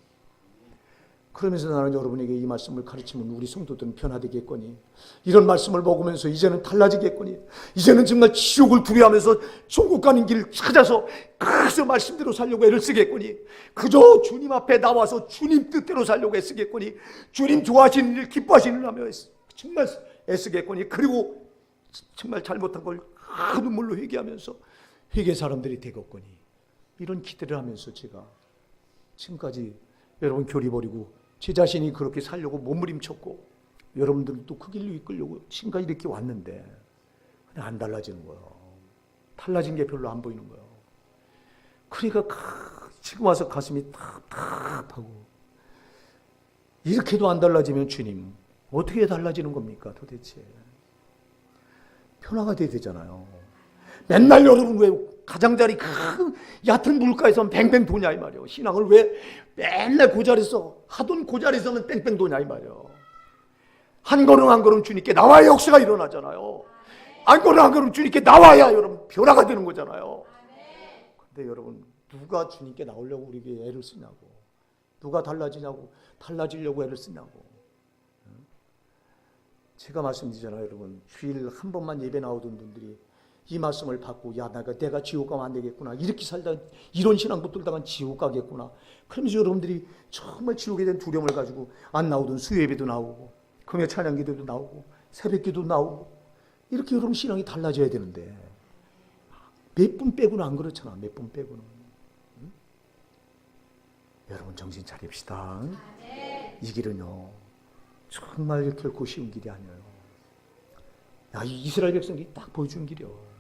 그러면서 나는 여러분에게 이 말씀을 가르치면 우리 성도들은 변화되겠거니 이런 말씀을 먹으면서 이제는 달라지겠거니 이제는 정말 지옥을 두려워하면서 천국 가는 길을 찾아서 그래서 말씀대로 살려고 애를 쓰겠거니 그저 주님 앞에 나와서 주님 뜻대로 살려고 애쓰겠거니 주님 좋아하시는 일 기뻐하시는 일 하며 정말 애쓰겠거니 그리고 정말 잘못한 걸 큰 눈물로 회개하면서 회개 사람들이 되겠거니 이런 기대를 하면서 제가 지금까지 여러분 교리 버리고 제 자신이 그렇게 살려고 몸부림쳤고 여러분들도 그 길로 이끌려고 지금까지 이렇게 왔는데 그냥 안 달라지는 거예요. 달라진 게 별로 안 보이는 거예요. 그러니까 지금 와서 가슴이 탑탑하고, 이렇게도 안 달라지면 주님 어떻게 달라지는 겁니까 도대체? 변화가 돼야 되잖아요. 맨날 여러분 왜 가장자리 큰 얕은 물가에서 뱅뱅 도냐 이 말이에요. 신앙을 왜 맨날 그 자리에서 하던 그 자리에서는 뺑뺑 도냐 이 말이에요. 한 걸음 한 걸음 주님께 나와야 역사가 일어나잖아요. 한 걸음 한 걸음 주님께 나와야 여러분 변화가 되는 거잖아요. 근데 여러분 누가 주님께 나오려고 우리에게 애를 쓰냐고, 누가 달라지려고 애를 쓰냐고. 제가 말씀드리잖아요. 여러분 주일 한 번만 예배 나오던 분들이 이 말씀을 받고, 야 내가 지옥 가면 안 되겠구나, 이렇게 살다 이런 신앙 붙들다간 지옥 가겠구나, 그러면서 여러분들이 정말 지옥에 대한 두려움을 가지고 안 나오던 수요예배도 나오고 금요 찬양기도도 나오고 새벽기도 나오고, 이렇게 여러분 신앙이 달라져야 되는데 몇 분 빼고는 안 그렇잖아. 몇 분 빼고는. 응? 여러분 정신 차립시다. 이 길은요 정말 결코 쉬운 길이 아니에요. 야, 이 이스라엘 백성이 딱 보여준 길이요.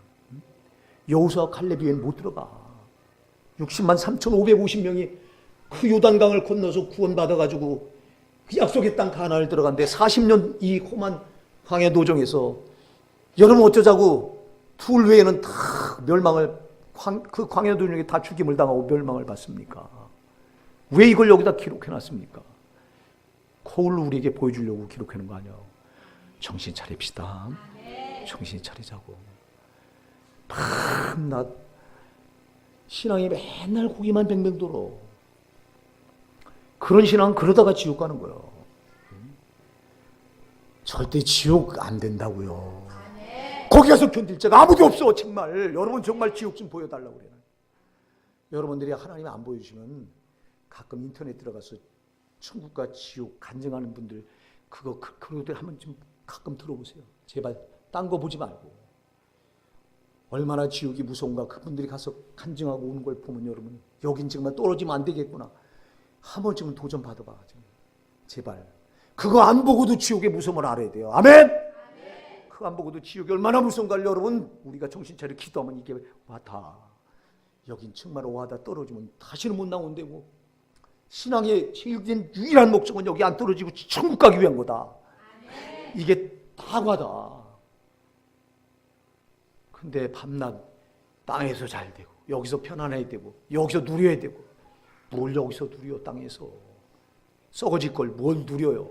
여호수아 칼렙이 왜 못 들어가? 60만 3,550명이 그 요단강을 건너서 구원받아가지고 그 약속의 땅 가나안을 들어갔는데 40년 이 험한 광야 노정에서 여러분 어쩌자고 둘 외에는 다 멸망을, 그 광야 노정에 다 죽임을 당하고 멸망을 받습니까? 왜 이걸 여기다 기록해놨습니까? 거울로 우리에게 보여주려고 기록해놓은 거 아니에요. 정신 차립시다. 정신 차리자고. 밤낮 신앙이 맨날 고기만 뱅뱅 돌아. 그런 신앙은 그러다가 지옥 가는 거예요. 절대 지옥 안 된다고요. 거기 가서 견딜 자가 아무도 없어. 정말 여러분 정말 지옥 좀 보여달라고 그래요. 여러분들이 하나님 안 보여주시면 가끔 인터넷 들어가서 천국과 지옥 간증하는 분들 그거들 한번 좀 가끔 들어보세요. 제발 딴 거 보지 말고. 얼마나 지옥이 무서운가 그분들이 가서 간증하고 오는 걸 보면 여러분 여긴 정말 떨어지면 안 되겠구나. 한 번쯤은 도전 받아봐. 제발. 그거 안 보고도 지옥의 무서움을 알아야 돼요. 아멘? 그거 안 보고도 지옥이 얼마나 무서운가를 여러분 우리가 정신 차려 기도하면 이게 와다. 여긴 정말 오하다 떨어지면 다시는 못 나온다고. 신앙의 제일 유일한 목적은 여기 안 떨어지고 천국 가기 위한 거다. 이게 다과다. 근데 밤낮 땅에서 잘 되고 여기서 편안해야 되고 여기서 누려야 되고, 뭘 여기서 누려 땅에서 썩어질 걸 뭘 누려요.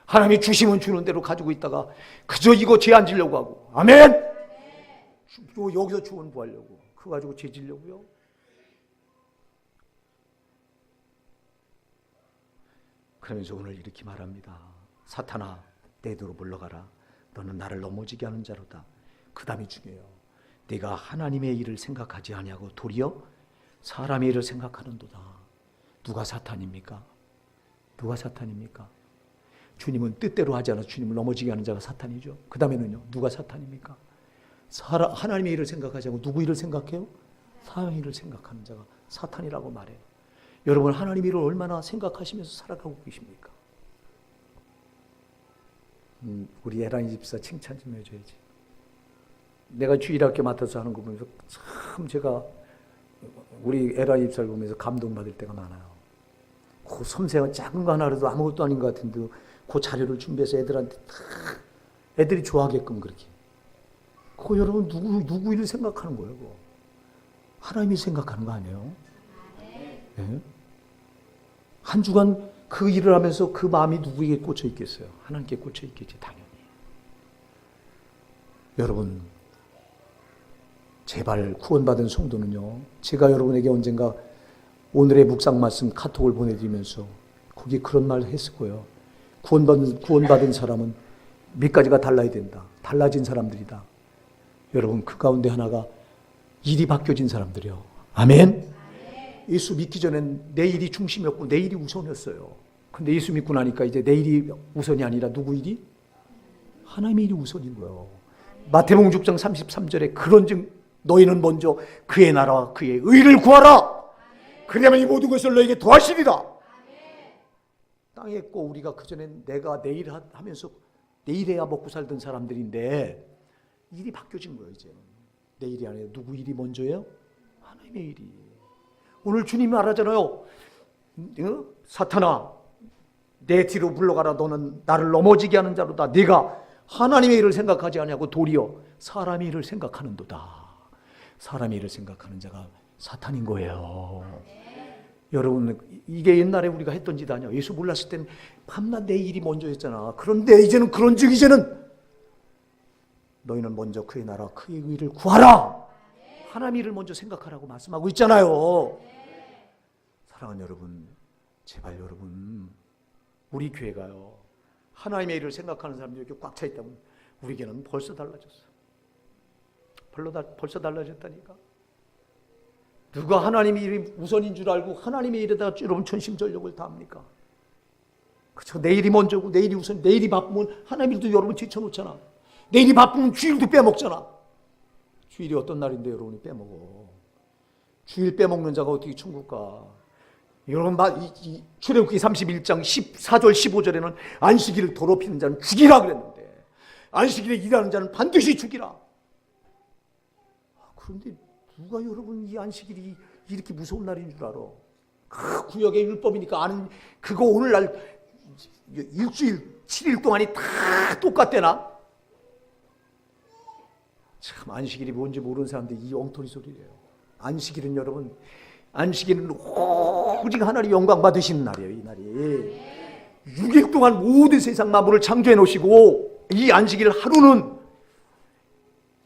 하나님이 주시면 주는 대로 가지고 있다가 그저 이거 죄 안 지려고 하고. 아멘. 여기서 주원 구하려고 그거 가지고 죄 지려고요. 그러면서 오늘 이렇게 말합니다. 사탄아 내도로 물러가라. 너는 나를 넘어지게 하는 자로다. 그 다음이 중요해요. 내가 하나님의 일을 생각하지 아니하고 도리어 사람의 일을 생각하는도다. 누가 사탄입니까? 누가 사탄입니까? 주님은 뜻대로 하지 않아서 주님을 넘어지게 하는 자가 사탄이죠. 그 다음에는요. 누가 사탄입니까? 하나님의 일을 생각하지 않고 누구 일을 생각해요? 사람의 일을 생각하는 자가 사탄이라고 말해요. 여러분 하나님의 일을 얼마나 생각하시면서 살아가고 계십니까? 우리 에라이 집사 칭찬 좀 해줘야지. 내가 주일학교 맡아서 하는 거 보면서 참 제가 우리 에라이 집사를 보면서 감동받을 때가 많아요. 그 섬세한 작은 거 하나라도 아무것도 아닌 것 같은데 그 자료를 준비해서 애들한테 탁 애들이 좋아하게끔 그렇게. 그거 여러분 누구 일을 생각하는 거예요? 그거. 하나님이 생각하는 거 아니에요? 네? 한 주간 그 일을 하면서 그 마음이 누구에게 꽂혀 있겠어요? 하나님께 꽂혀 있겠지 당연히. 여러분 제발 구원받은 성도는요. 제가 여러분에게 언젠가 오늘의 묵상 말씀 카톡을 보내드리면서 거기 그런 말 했을 거예요. 구원받은 사람은 몇 가지가 달라야 된다. 달라진 사람들이다. 여러분 그 가운데 하나가 일이 바뀌어진 사람들이요. 아멘. 예수 믿기 전엔 내 일이 중심이었고 내 일이 우선이었어요. 근데 예수 믿고 나니까 이제 내 일이 우선이 아니라 누구 일이? 하나님의 일이 우선인 거예요. 마태복음 6장 33절에 그런즉 너희는 먼저 그의 나라와 그의 의를 구하라. 그러면 이 모든 것을 너에게 더하시리라. 땅에 있고 우리가 그전엔 내가 내 일을 하면서 내 일해야 먹고 살던 사람들인데 일이 바뀌어진 거예요. 이제 내 일이 아니라 누구 일이 먼저예요? 하나님의 일이. 오늘 주님이 말하잖아요. 사탄아, 내 뒤로 물러가라. 너는 나를 넘어지게 하는 자로다. 네가 하나님의 일을 생각하지 아니하고 도리어 사람의 일을 생각하는도다. 사람의 일을 생각하는 자가 사탄인 거예요. 여러분, 이게 옛날에 우리가 했던 짓 아니야. 예수 몰랐을 때는 밤낮 내 일이 먼저였잖아. 그런데 이제는 그런즉 이제는 너희는 먼저 그의 나라 그의 의를 구하라. 하나님의 일을 먼저 생각하라고 말씀하고 있잖아요. 사랑하는 여러분, 제발 여러분, 우리 교회가요, 하나님의 일을 생각하는 사람들이 이렇게 꽉 차 있다면 우리 교회는 벌써 달라졌어. 벌써 달라졌다니까. 누가 하나님의 일이 우선인 줄 알고 하나님의 일에다가 여러분 전심전력을 다합니까? 그렇죠. 내일이 먼저고 내일이 우선. 내일이 바쁘면 하나님 일도 여러분 제쳐놓잖아. 내일이 바쁘면 주일도 빼먹잖아. 주일이 어떤 날인데 여러분이 빼먹어. 주일 빼먹는 자가 어떻게 천국 가. 여러분, 출애굽기 31장 14절 15절에는 안식일을 더럽히는 자는 죽이라 그랬는데 안식일에 일하는 자는 반드시 죽이라. 그런데 누가 여러분 이 안식일이 이렇게 무서운 날인 줄 알아? 그 구약의 율법이니까 아는 그거 오늘날 일주일 7일 동안이 다 똑같대나? 참, 안식일이 뭔지 모르는 사람들이 이 엉터리 소리래요. 안식일은 여러분, 안식일은 오직 하나님 영광 받으시는 날이에요. 이 날이 6일 동안 모든 세상 만물을 창조해 놓으시고 이 안식일 하루는,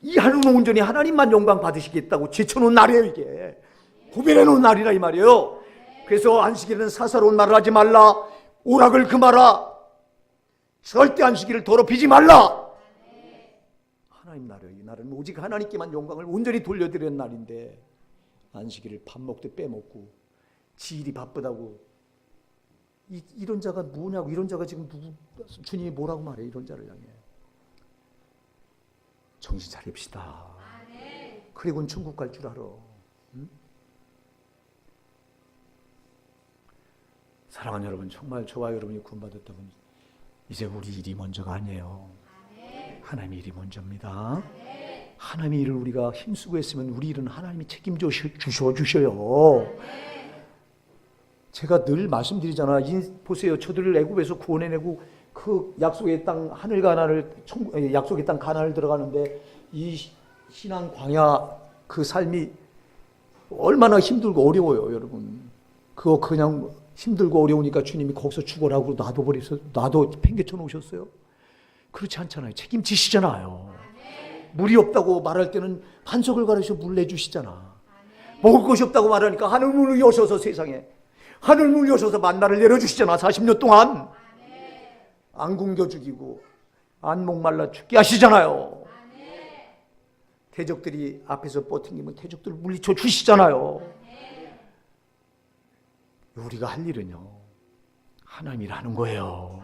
이 하루는 온전히 하나님만 영광 받으시겠다고 제쳐놓은 날이에요. 이게 구별해 놓은 날이라 이 말이에요. 그래서 안식일은 사사로운 말을 하지 말라, 오락을 금하라, 절대 안식일을 더럽히지 말라. 하나님 날이에요. 이 날은 오직 하나님께만 영광을 온전히 돌려드리는 날인데 안식일을 밥 먹듯 빼먹고 지일이 바쁘다고 이런 자가 뭐냐고. 이런 자가 지금 주님이 뭐라고 말해. 이런 자를 향해 정신 차립시다. 그리고는 천국 갈 줄 알아. 응? 사랑하는 여러분, 정말 저와 여러분이 구원받았다면 이제 우리 일이 먼저가 아니에요. 하나님의 일이 먼저입니다. 하나님의 일을 우리가 힘쓰고 했으면 우리 일은 하나님이 책임져 주셔요. 제가 늘 말씀드리잖아. 보세요. 저들을 애굽에서 구원해내고 그 약속의 땅 하늘 가나안을, 약속의 땅 가나안을 들어가는데 이 신앙 광야 그 삶이 얼마나 힘들고 어려워요, 여러분. 그거 그냥 힘들고 어려우니까 주님이 거기서 죽어라고 놔도 팽개쳐 놓으셨어요? 그렇지 않잖아요. 책임지시잖아요. 물이 없다고 말할 때는 반석을 가르쳐 물 내주시잖아. 먹을 것이 없다고 말하니까 하늘 문을 여셔서, 세상에 하늘 문을 여셔서 만나를 내려주시잖아. 40년 동안 안 굶겨 죽이고 안 목말라 죽게 하시잖아요. 대적들이 앞에서 버팅기면 대적들을 물리쳐 주시잖아요. 우리가 할 일은요, 하나님 일하는 거예요.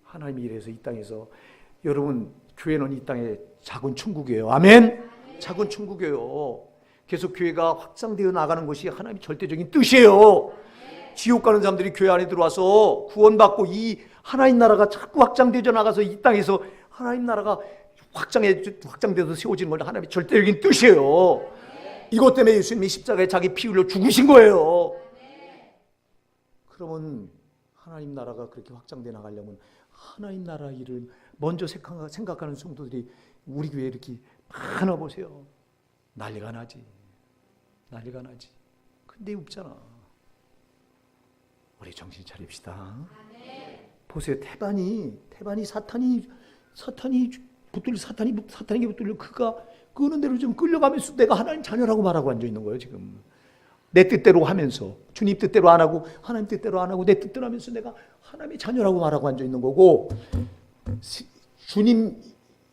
하나님 일해서 이 땅에서, 여러분 교회는 이 땅에 작은 천국이에요. 아멘. 작은 천국이에요. 계속 교회가 확장되어 나가는 것이 하나님의 절대적인 뜻이에요. 지옥 가는 사람들이 교회 안에 들어와서 구원받고 이 하나님 나라가 자꾸 확장되어 나가서 이 땅에서 하나님 나라가 확장돼서 세워지는 건 하나님의 절대적인 뜻이에요. 이것 때문에 예수님이 십자가에 자기 피 흘려 죽으신 거예요. 그러면 하나님 나라가 그렇게 확장돼 나가려면 하나님 나라 일을 먼저 생각하는 성도들이 우리 교회에 이렇게 많아 보세요. 난리가 나지. 근데 없잖아. 우리 정신 차립시다. 보세요. 태반이 사탄이 붙들려 그가 끄는 대로 좀 끌려가면서 내가 하나님 자녀라고 말하고 앉아 있는 거예요. 지금 내 뜻대로 하면서, 주님 뜻대로 안 하고 하나님 뜻대로 안 하고 내 뜻대로 하면서 내가 하나님의 자녀라고 말하고 앉아 있는 거고, 주님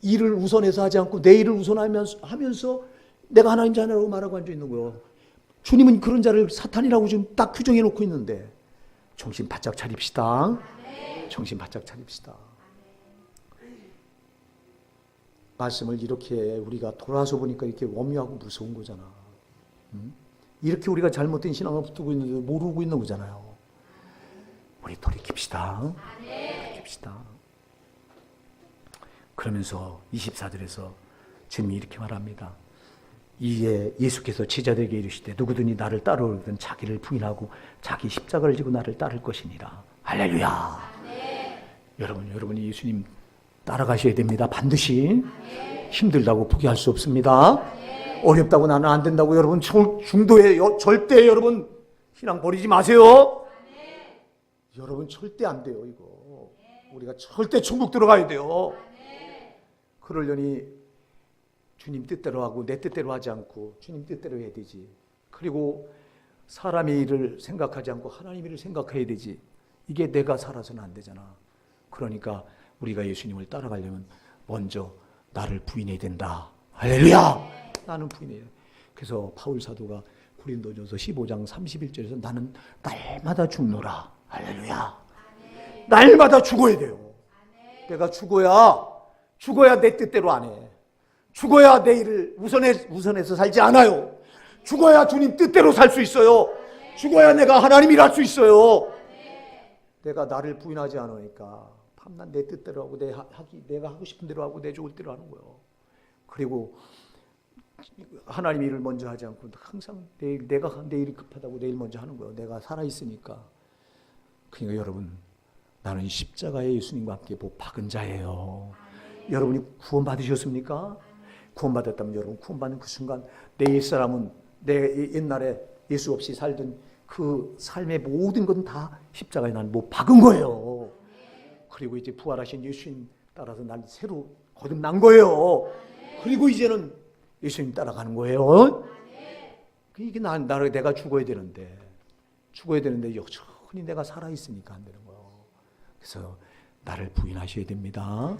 일을 우선해서 하지 않고 내 일을 우선하면서 내가 하나님 자녀라고 말하고 앉아 있는 거예요. 주님은 그런 자를 사탄이라고 지금 딱 규정해 놓고 있는데 정신 바짝 차립시다. 정신 바짝 차립시다. 말씀을 이렇게 우리가 돌아서 보니까 이렇게 워미하고 무서운 거잖아. 이렇게 우리가 잘못된 신앙을 붙들고 있는데 모르고 있는 거잖아요. 우리 돌이킵시다. 돌이킵시다. 그러면서 24절에서 주님이 이렇게 말합니다. 이에 예수께서 제자들에게 이르시되 누구든지 나를 따르거든 자기를 부인하고 자기 십자가를 지고 나를 따를 것이니라. 할렐루야. 여러분이 예수님 따라가셔야 됩니다. 반드시. 힘들다고 포기할 수 없습니다. 어렵다고 나는 안 된다고 여러분 중도에 절대 여러분 신앙 버리지 마세요. 여러분 절대 안 돼요. 이거 우리가 절대 천국 들어가야 돼요. 그러려니 주님 뜻대로 하고 내 뜻대로 하지 않고 주님 뜻대로 해야 되지. 그리고 사람의 일을 생각하지 않고 하나님 일을 생각해야 되지. 이게 내가 살아서는 안 되잖아. 그러니까 우리가 예수님을 따라가려면 먼저 나를 부인해야 된다. 할렐루야. 나는 부인해야 돼. 그래서 바울 사도가 고린도전서 15장 31절에서 나는 날마다 죽노라. 할렐루야. 날마다 죽어야 돼요. 내가 죽어야 내 뜻대로 안 해. 죽어야 내 일을 우선해서 살지 않아요. 죽어야 주님 뜻대로 살 수 있어요. 죽어야 내가 하나님 일할 수 있어요. 내가 나를 부인하지 않으니까 밤낮 내 뜻대로 하고 내가 하고 싶은 대로 하고 내 좋을 대로 하는 거예요. 그리고 하나님 일을 먼저 하지 않고 항상 내가 내 일이 급하다고 내일 먼저 하는 거예요. 내가 살아있으니까. 그러니까 여러분 나는 십자가의 예수님과 함께 복 받은 자예요. 여러분이 구원 받으셨습니까? 구원 받았다면 여러분 구원 받는 그 순간 내 옛사람은 내 옛날에 예수 없이 살던 그 삶의 모든 건 다 십자가에 난 못 박은 거예요. 그리고 이제 부활하신 예수님 따라서 난 새로 거듭난 거예요. 그리고 이제는 예수님 따라가는 거예요. 이게 내가 죽어야 되는데 여전히 내가 살아있으니까 안 되는 거예요. 그래서 나를 부인하셔야 됩니다.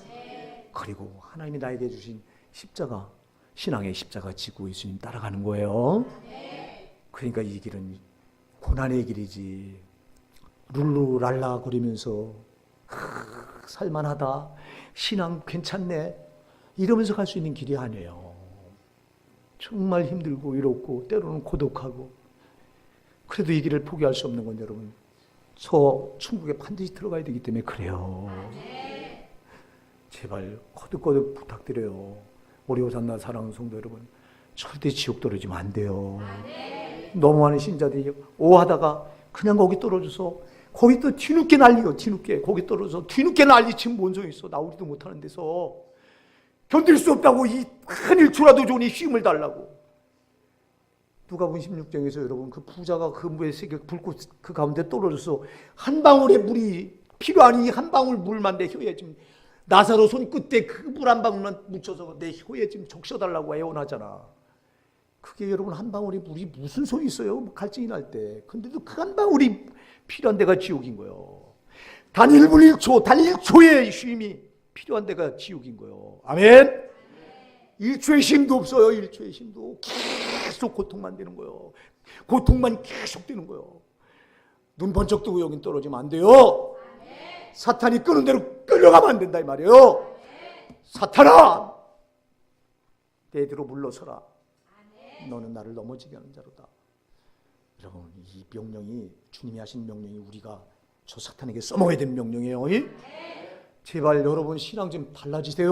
그리고 하나님이 나에게 주신 십자가, 신앙의 십자가 지고 예수님 따라가는 거예요. 그러니까 이 길은 고난의 길이지 룰루랄라 거리면서 살만하다, 신앙 괜찮네 이러면서 갈 수 있는 길이 아니에요. 정말 힘들고 외롭고 때로는 고독하고. 그래도 이 길을 포기할 수 없는 건 여러분 천국에 반드시 들어가야 되기 때문에 그래요. 제발 거듭거듭 부탁드려요. 우리 호산나 사랑하는 성도 여러분, 절대 지옥 떨어지면 안 돼요. 너무 많은 신자들이 오하다가 그냥 거기 떨어져서 거기 또 뒤늦게 난리요. 뒤늦게 거기 떨어져서 뒤늦게 난리 치면 뭔 소용 있어. 나오지도 못하는 데서 견딜 수 없다고 이 큰 일초라도 좋으니 힘을 달라고. 누가복음 16장에서 여러분 그 부자가 그 물에 세계 불꽃 그 가운데 떨어져서 한 방울의 물이 필요하니 한 방울 물만 내 혀에 지금 나사로 손끝에 그 물 한 방울만 묻혀서 내 혀에 지금 적셔달라고 애원하잖아. 그게 여러분 한 방울의 물이 무슨 소용이 있어요? 갈증이 날 때. 근데도 그 한 방울이 필요한 데가 지옥인 거예요. 단 1분 1초, 단 1초의 쉼이 필요한 데가 지옥인 거예요. 아멘. 1초의 쉼도 없어요. 1초의 쉼도. 계속 고통만 되는 거예요. 고통만 계속 되는 거예요. 눈 번쩍 뜨고 여긴 떨어지면 안 돼요. 사탄이 끄는 대로 끌려가면 안 된다 이 말이에요. 사탄아, 내 뒤로 물러서라. 너는 나를 넘어지게 하는 자로다. 여러분 이 명령이 주님이 하신 명령이 우리가 저 사탄에게 써먹어야 되는 명령이에요. 제발 여러분 신앙 좀 달라지세요.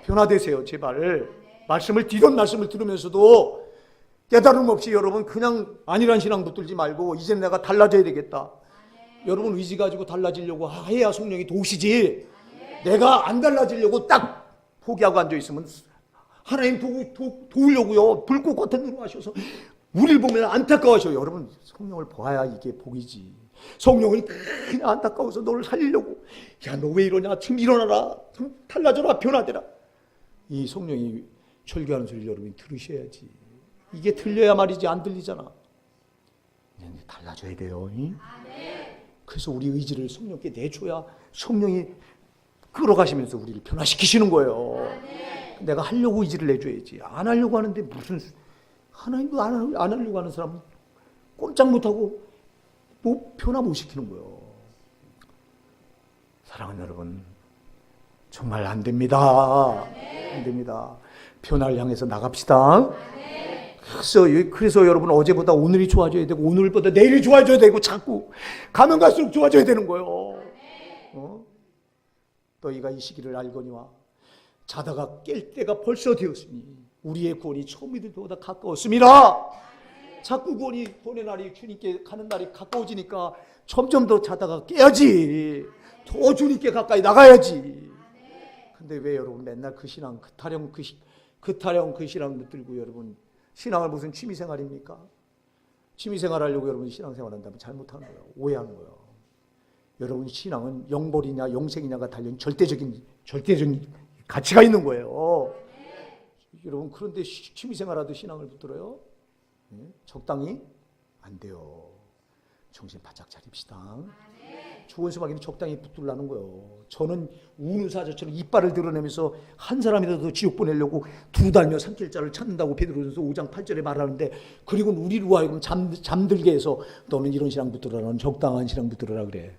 변화되세요. 제발. 말씀을 뒤던 말씀을 들으면서도 깨달음 없이 여러분 그냥 아니란 신앙 붙들지 말고 이제 내가 달라져야 되겠다. 여러분 의지 가지고 달라지려고 해야 성령이 도우시지. 내가 안 달라지려고 딱 포기하고 앉아있으면 하나님 도우려고요. 불꽃 같은 눈으로 하셔서 우리를 보면 안타까워하셔요. 여러분 성령을 보아야 이게 복이지. 성령이 그냥 안타까워서 너를 살리려고 야 너 왜 이러냐 지금 일어나라 좀 달라져라 변화되라. 이 성령이 절규하는 소리를 여러분이 들으셔야지. 이게 들려야 말이지 안 들리잖아. 달라져야 돼요. 그래서 우리 의지를 성령께 내줘야 성령이 끌어가시면서 우리를 변화시키시는 거예요. 내가 하려고 의지를 내줘야지. 안 하려고 하는데 무슨 하나님도 안 하려고 하는 사람은 꼼짝 못하고 뭐 변화 못 시키는 거예요. 사랑하는 여러분 정말 안 됩니다. 안 됩니다. 변화를 향해서 나갑시다. 그래서 여러분 어제보다 오늘이 좋아져야 되고 오늘보다 내일이 좋아져야 되고 자꾸 가면 갈수록 좋아져야 되는 거예요. 너희가 이 시기를 알거니와 자다가 깰 때가 벌써 되었으니 우리의 구원이 처음 믿을 때보다 가까웠습니다. 자꾸 구원의 날이 주님께 가는 날이 가까워지니까 점점 더 자다가 깨야지. 더 주님께 가까이 나가야지. 근데 왜 여러분 맨날 그 신앙, 그 타령 그 신앙 들고 여러분 신앙을 무슨 취미생활입니까? 취미생활 하려고 여러분 신앙생활 한다면 잘못하는 거예요. 오해하는 거예요. 여러분 신앙은 영벌이냐 영생이냐가 달린 절대적인 가치가 있는 거예요. 여러분 그런데 취미생활하도 신앙을 붙들어요? 적당히 안 돼요. 정신 바짝 차립시다. 좋은 수박이는 적당히 붙들라는 거예요. 저는 우는 사자처럼 이빨을 드러내면서 한 사람이라도 지옥 보내려고 두 달며 삼킬자를 찾는다고 베드로전서 5장 8절에 말하는데, 그리고는 우리로 하여금 잠들게 해서 너는 이런 신앙 붙들어라, 너는 적당한 신앙 붙들어라 그래.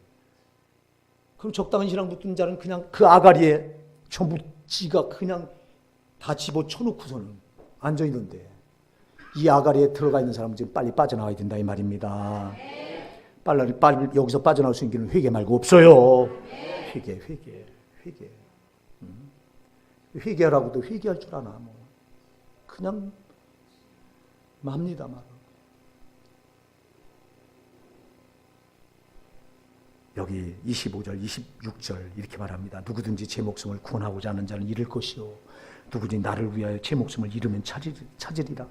그럼 적당한 신앙 붙든 자는 그냥 그 아가리에 전부 지가 그냥 다 집어쳐놓고서는 앉아있는데, 이 아가리에 들어가 있는 사람은 지금 빨리 빠져나와야 된다 이 말입니다. 빨리 여기서 빠져나올 수 있는 길은 회개 말고 없어요. 회개. 회개하라고도 회개할 줄 아나. 뭐. 그냥 맙니다. 말. 여기 25절, 26절 이렇게 말합니다. 누구든지 제 목숨을 구원하고자 하는 자는 잃을 것이요, 누구든지 나를 위하여 제 목숨을 잃으면 찾으리라.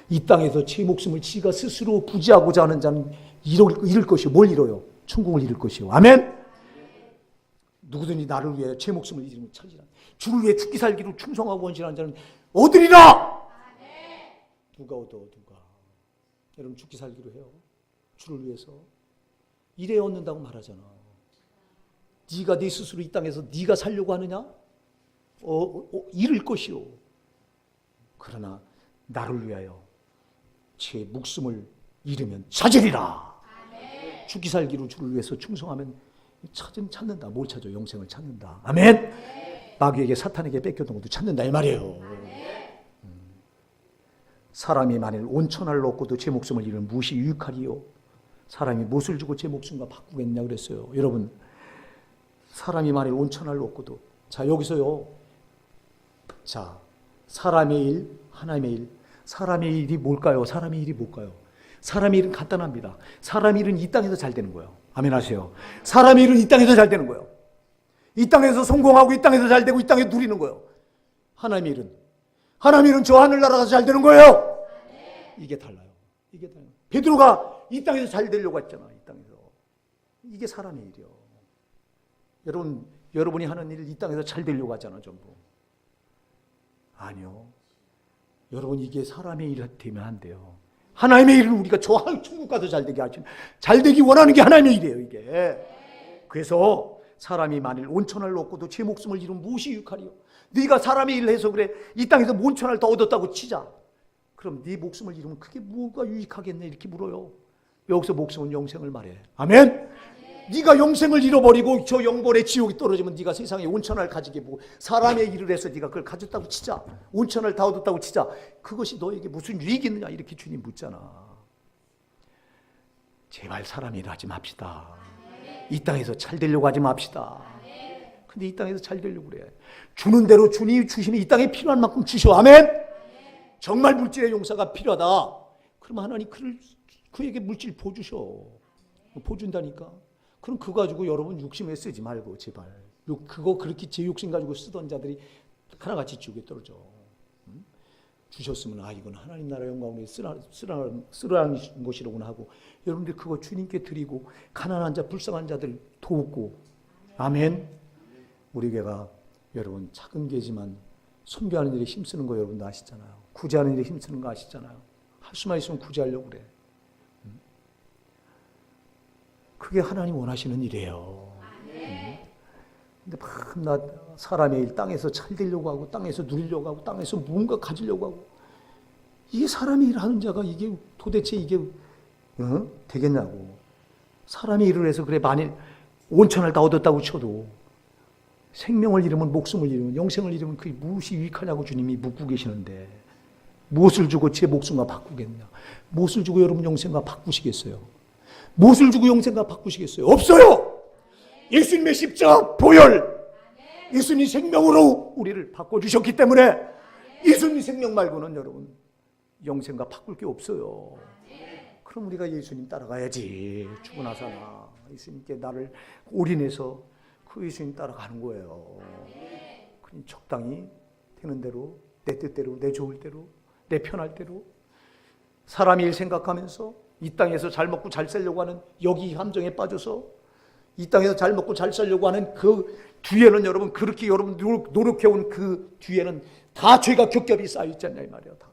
이 땅에서 제 목숨을 지가 스스로 부지하고자 하는 자는 잃을 것이요. 뭘 잃어요? 천국을 잃을 것이요. 아멘. 누구든지 나를 위하여 제 목숨을 잃으면 찾으리라. 주를 위해 죽기 살기로 충성하고 헌신하는 자는 얻으리라. 누가 얻어? 누가? 여러분 죽기 살기로 해요. 주를 위해서. 이래 얻는다고 말하잖아. 네가 네 스스로 이 땅에서 네가 살려고 하느냐? 잃을 것이요. 그러나 나를 위하여 제 목숨을 잃으면 찾으리라. 죽기 살기로 주를 위해서 충성하면 찾는다. 뭘 찾아? 영생을 찾는다. 아멘. 마귀에게 사탄에게 뺏겨던 것도 찾는다 이 말이에요. 사람이 만일 온천을 얻고도 제 목숨을 잃으면 무엇이 유익하리요? 사람이 무엇을 주고 제 목숨과 바꾸겠냐 그랬어요. 여러분, 사람이 만일 온천을 얻고도, 자 여기서요, 자 사람의 일, 하나님의 일. 사람의 일이 뭘까요? 사람의 일이 뭘까요? 사람의 일은 간단합니다. 사람의 일은 이 땅에서 잘 되는 거예요. 아멘 하세요. 사람의 일은 이 땅에서 잘 되는 거예요. 이 땅에서 성공하고 이 땅에서 잘 되고 이 땅에 누리는 거예요. 하나님의 일은 저 하늘나라가 잘 되는 거예요. 이게 달라요. 이게 달라요. 베드로가 이 땅에서 잘 되려고 했잖아. 이 땅에서. 이게 사람의 일이요. 여러분이 하는 일 이 땅에서 잘 되려고 하잖아, 전부. 아니요. 여러분 이게 사람의 일 되면 안 돼요. 하나님의 일은 우리가 저 천국 가서 잘 되게 하지. 잘 되기 원하는 게 하나님의 일이에요, 이게. 그래서 사람이 만일 온천을 얻고도 제 목숨을 잃으면 무엇이 유익하리요? 네가 사람의 일을 해서 그래. 이 땅에서 온천을 더 얻었다고 치자. 그럼 네 목숨을 잃으면 그게 뭐가 유익하겠네 이렇게 물어요. 여기서 목숨은 영생을 말해. 아멘. 네가 영생을 잃어버리고 저 영벌의 지옥이 떨어지면 네가 세상에 온천을 가지게 보고 사람의 일을 해서 네가 그걸 가졌다고 치자. 온천을 다 얻었다고 치자. 그것이 너에게 무슨 유익이 있느냐 이렇게 주님 묻잖아. 제발 사람의 일을 하지 맙시다. 이 땅에서 잘 되려고 하지 맙시다. 근데 이 땅에서 잘 되려고 그래. 주는 대로 주님이 주시면 이 땅에 필요한 만큼 주셔. 아멘. 정말 물질의 용사가 필요하다. 그럼 하나님 그에게 물질 보주셔. 보준다니까. 그럼 그거 가지고 여러분 욕심에 쓰지 말고 제발. 그거 그렇게 제 욕심 가지고 쓰던 자들이 하나같이 지옥에 떨어져. 주셨으면 이건 하나님 나라 영광을 위해 쓰라는 것이라고나 하고, 여러분들 그거 주님께 드리고 가난한 자 불쌍한 자들 돕고. 아멘. 우리 교회가 여러분 작은 교회지만 선교하는 일에 힘쓰는 거 여러분도 아시잖아요. 구제하는 일에 힘쓰는 거 아시잖아요. 할 수만 있으면 구제하려고 그래. 그게 하나님 원하시는 일이에요. 근데 밤낮 사람의 일, 땅에서 잘 되려고 하고 땅에서 누리려고 하고 땅에서 뭔가 가지려고 하고, 이게 사람의 일을 하는 자가 이게 도대체 이게 되겠냐고. 사람의 일을 해서 그래 만일 온천을 다 얻었다고 쳐도 생명을 잃으면, 목숨을 잃으면, 영생을 잃으면 그게 무엇이 유익하냐고 주님이 묻고 계시는데, 무엇을 주고 제 목숨과 바꾸겠냐? 무엇을 주고 여러분 영생과 바꾸시겠어요? 무엇을 주고 영생과 바꾸시겠어요? 없어요. 예수님의 십자가 보혈, 예수님 생명으로 우리를 바꿔주셨기 때문에 예수님 생명 말고는 여러분 영생과 바꿀 게 없어요. 그럼 우리가 예수님 따라가야지. 죽으나 사나 예수님께 나를 올인해서 그 예수님 따라가는 거예요. 그냥 적당히 되는 대로, 내 뜻대로, 내 좋을 대로, 내 편할 대로 사람의 일 생각하면서 이 땅에서 잘 먹고 잘 살려고 하는 여기 함정에 빠져서 이 땅에서 잘 먹고 잘 살려고 하는 그 뒤에는 여러분 그렇게 여러분 노력해온 그 뒤에는 다 죄가 겹겹이 쌓여있지 않냐 이 말이에요. 다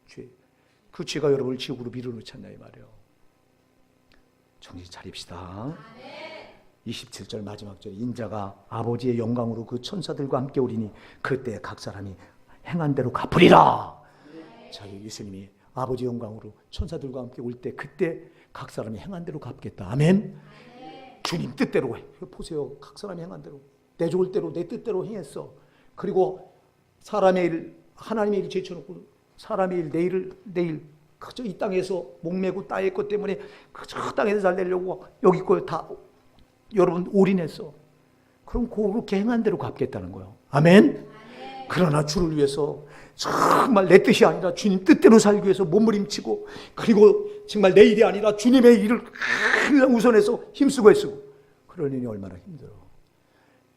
죄. 그 죄가 여러분을 지옥으로 밀어넣지 않냐 이 말이에요. 정신 차립시다. 27절 마지막 절 인자가 아버지의 영광으로 그 천사들과 함께 오리니 그때 각 사람이 행한 대로 갚으리라. 자, 예수님이 아버지 영광으로 천사들과 함께 올 때 그때 각 사람이 행한 대로 갚겠다. 아멘. 주님 뜻대로 해. 보세요. 각 사람이 행한 대로 내 좋을 대로 내 뜻대로 행했어. 그리고 사람의 일 하나님의 일 제쳐놓고 사람의 일 내일 그저 이 땅에서 목매고 땅의 것 때문에 그저 땅에서 잘 되려고 여기 거 다 여러분 올인했어. 그럼 그렇게 행한 대로 갚겠다는 거예요. 아멘. 그러나 주를 위해서 정말 내 뜻이 아니라 주님 뜻대로 살기 위해서 몸부림치고 그리고 정말 내 일이 아니라 주님의 일을 우선해서 힘쓰고 애쓰고 그러니 얼마나 힘들어.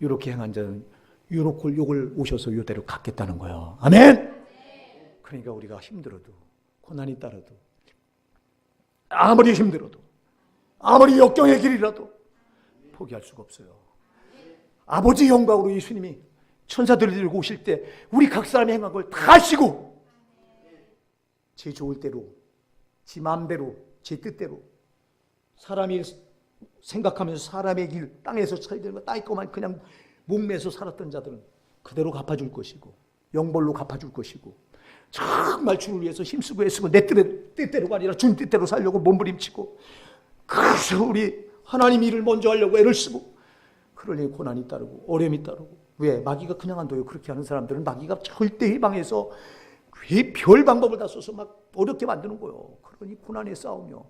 이렇게 행한 자는 요렇게 욕을 오셔서 요대로 갚겠다는 거예요. 아멘. 그러니까 우리가 힘들어도 고난이 따라도 아무리 힘들어도 아무리 역경의 길이라도 포기할 수가 없어요. 아버지 영광으로 예수님이 천사들을 들고 오실 때 우리 각 사람이 행한 걸 다 하시고 제 좋을 대로 제 마음대로 제 뜻대로 사람이 생각하면서 사람의 길 땅에서 살던 거 따있고만 그냥 목매서 살았던 자들은 그대로 갚아줄 것이고 영벌로 갚아줄 것이고 정말 주를 위해서 힘쓰고 애쓰고 내 뜻대로가 아니라 주님 뜻대로 살려고 몸부림치고 그래서 우리 하나님 일을 먼저 하려고 애를 쓰고 그러니 고난이 따르고 어려움이 따르고 왜? 마귀가 그냥 안 둬요. 그렇게 하는 사람들은 마귀가 절대 해방해서 별 방법을 다 써서 막 어렵게 만드는 거예요. 그러니 고난에 싸우며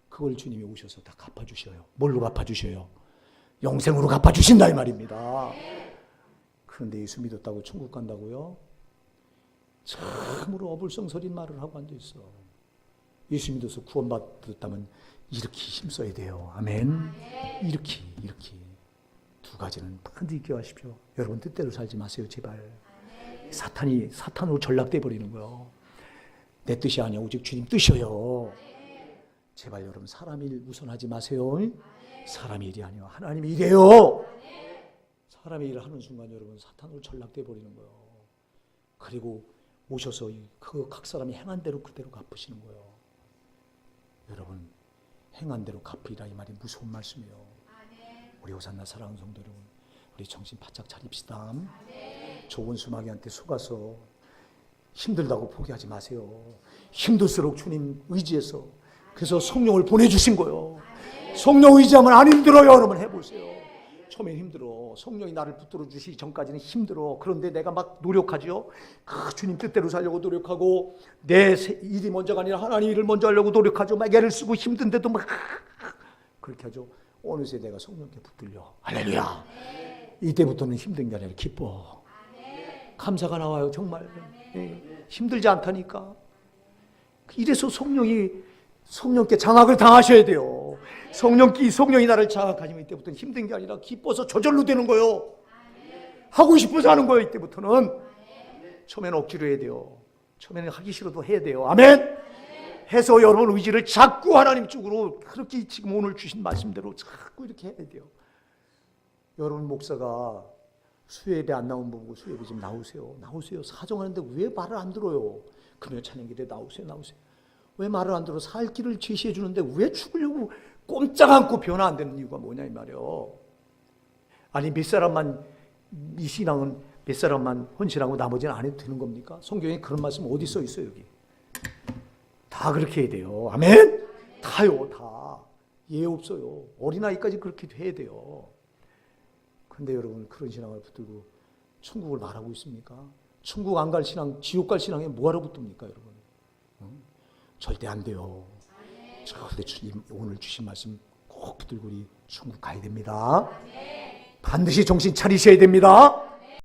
그걸 주님이 오셔서 다 갚아주셔요. 뭘로 갚아주셔요? 영생으로 갚아주신다 이 말입니다. 그런데 예수 믿었다고 천국 간다고요? 참으로 어불성설인 말을 하고 앉아있어. 예수 믿어서 구원받았다면 이렇게 힘써야 돼요. 아멘. 이렇게 두 가지는 반드시 기억하십시오. 여러분 뜻대로 살지 마세요. 제발. 사탄으로 전락돼 버리는 거예요. 내 뜻이 아니야. 오직 주님 뜻이에요. 제발 여러분 사람 일 우선하지 마세요. 사람 일이 아니요. 하나님 일이에요. 사람의 일을 하는 순간 여러분 사탄으로 전락돼 버리는 거예요. 그리고 오셔서 그 각 사람이 행한 대로 그대로 갚으시는 거예요. 여러분 행한 대로 갚으리라 이 말이 무서운 말씀이에요. 우리 호산나 사랑하는 성도 여러분, 우리 정신 바짝 차립시다. 좋은 수마귀한테 속아서 힘들다고 포기하지 마세요. 힘들수록 주님 의지해서 그래서 성령을 보내주신 거예요. 성령 의지하면 안 힘들어요. 여러분 해보세요. 처음엔 힘들어. 성령이 나를 붙들어 주시기 전까지는 힘들어. 그런데 내가 막 노력하죠. 주님 뜻대로 살려고 노력하고 내 일이 먼저가 아니라 하나님 일을 먼저 하려고 노력하죠. 막 애를 쓰고 힘든데도 막 그렇게 하죠. 어느새 내가 성령께 붙들려. 할렐루야. 이때부터는 힘든 게 아니라 기뻐. 감사가 나와요. 정말. 힘들지 않다니까. 이래서 성령께 장악을 당하셔야 돼요. 성령이 나를 장악하시면 이때부터는 힘든 게 아니라 기뻐서 저절로 되는 거예요. 하고 싶어서 하는 거예요. 이때부터는. 처음에는 억지로 해야 돼요. 처음에는 하기 싫어도 해야 돼요. 아멘. 해서 여러분 의지를 자꾸 하나님 쪽으로 그렇게 지금 오늘 주신 말씀대로 자꾸 이렇게 해야 돼요. 여러분 목사가 수요예배 안 나온 분 보고 수요예배 좀 나오세요. 사정하는데 왜 말을 안 들어요? 금요 찬양길에 나오세요. 왜 말을 안 들어? 살 길을 제시해 주는데 왜 죽으려고 꼼짝 않고 변화 안 되는 이유가 뭐냐 이 말이에요. 아니 몇 사람만 이 신앙은 몇 사람만 헌신하고 나머지는 안 해도 되는 겁니까? 성경에 그런 말씀 어디 써 있어요 여기? 다 그렇게 해야 돼요. 아멘? 다요, 다. 예 없어요. 어린아이까지 그렇게 해야 돼요. 그런데 여러분 그런 신앙을 붙들고 천국을 말하고 있습니까? 천국 안 갈 신앙, 지옥 갈 신앙에 뭐하러 붙듭니까 여러분? 절대 안 돼요. 그런데 주님 오늘 주신 말씀 꼭 붙들고 우리 천국 가야 됩니다. 반드시 정신 차리셔야 됩니다.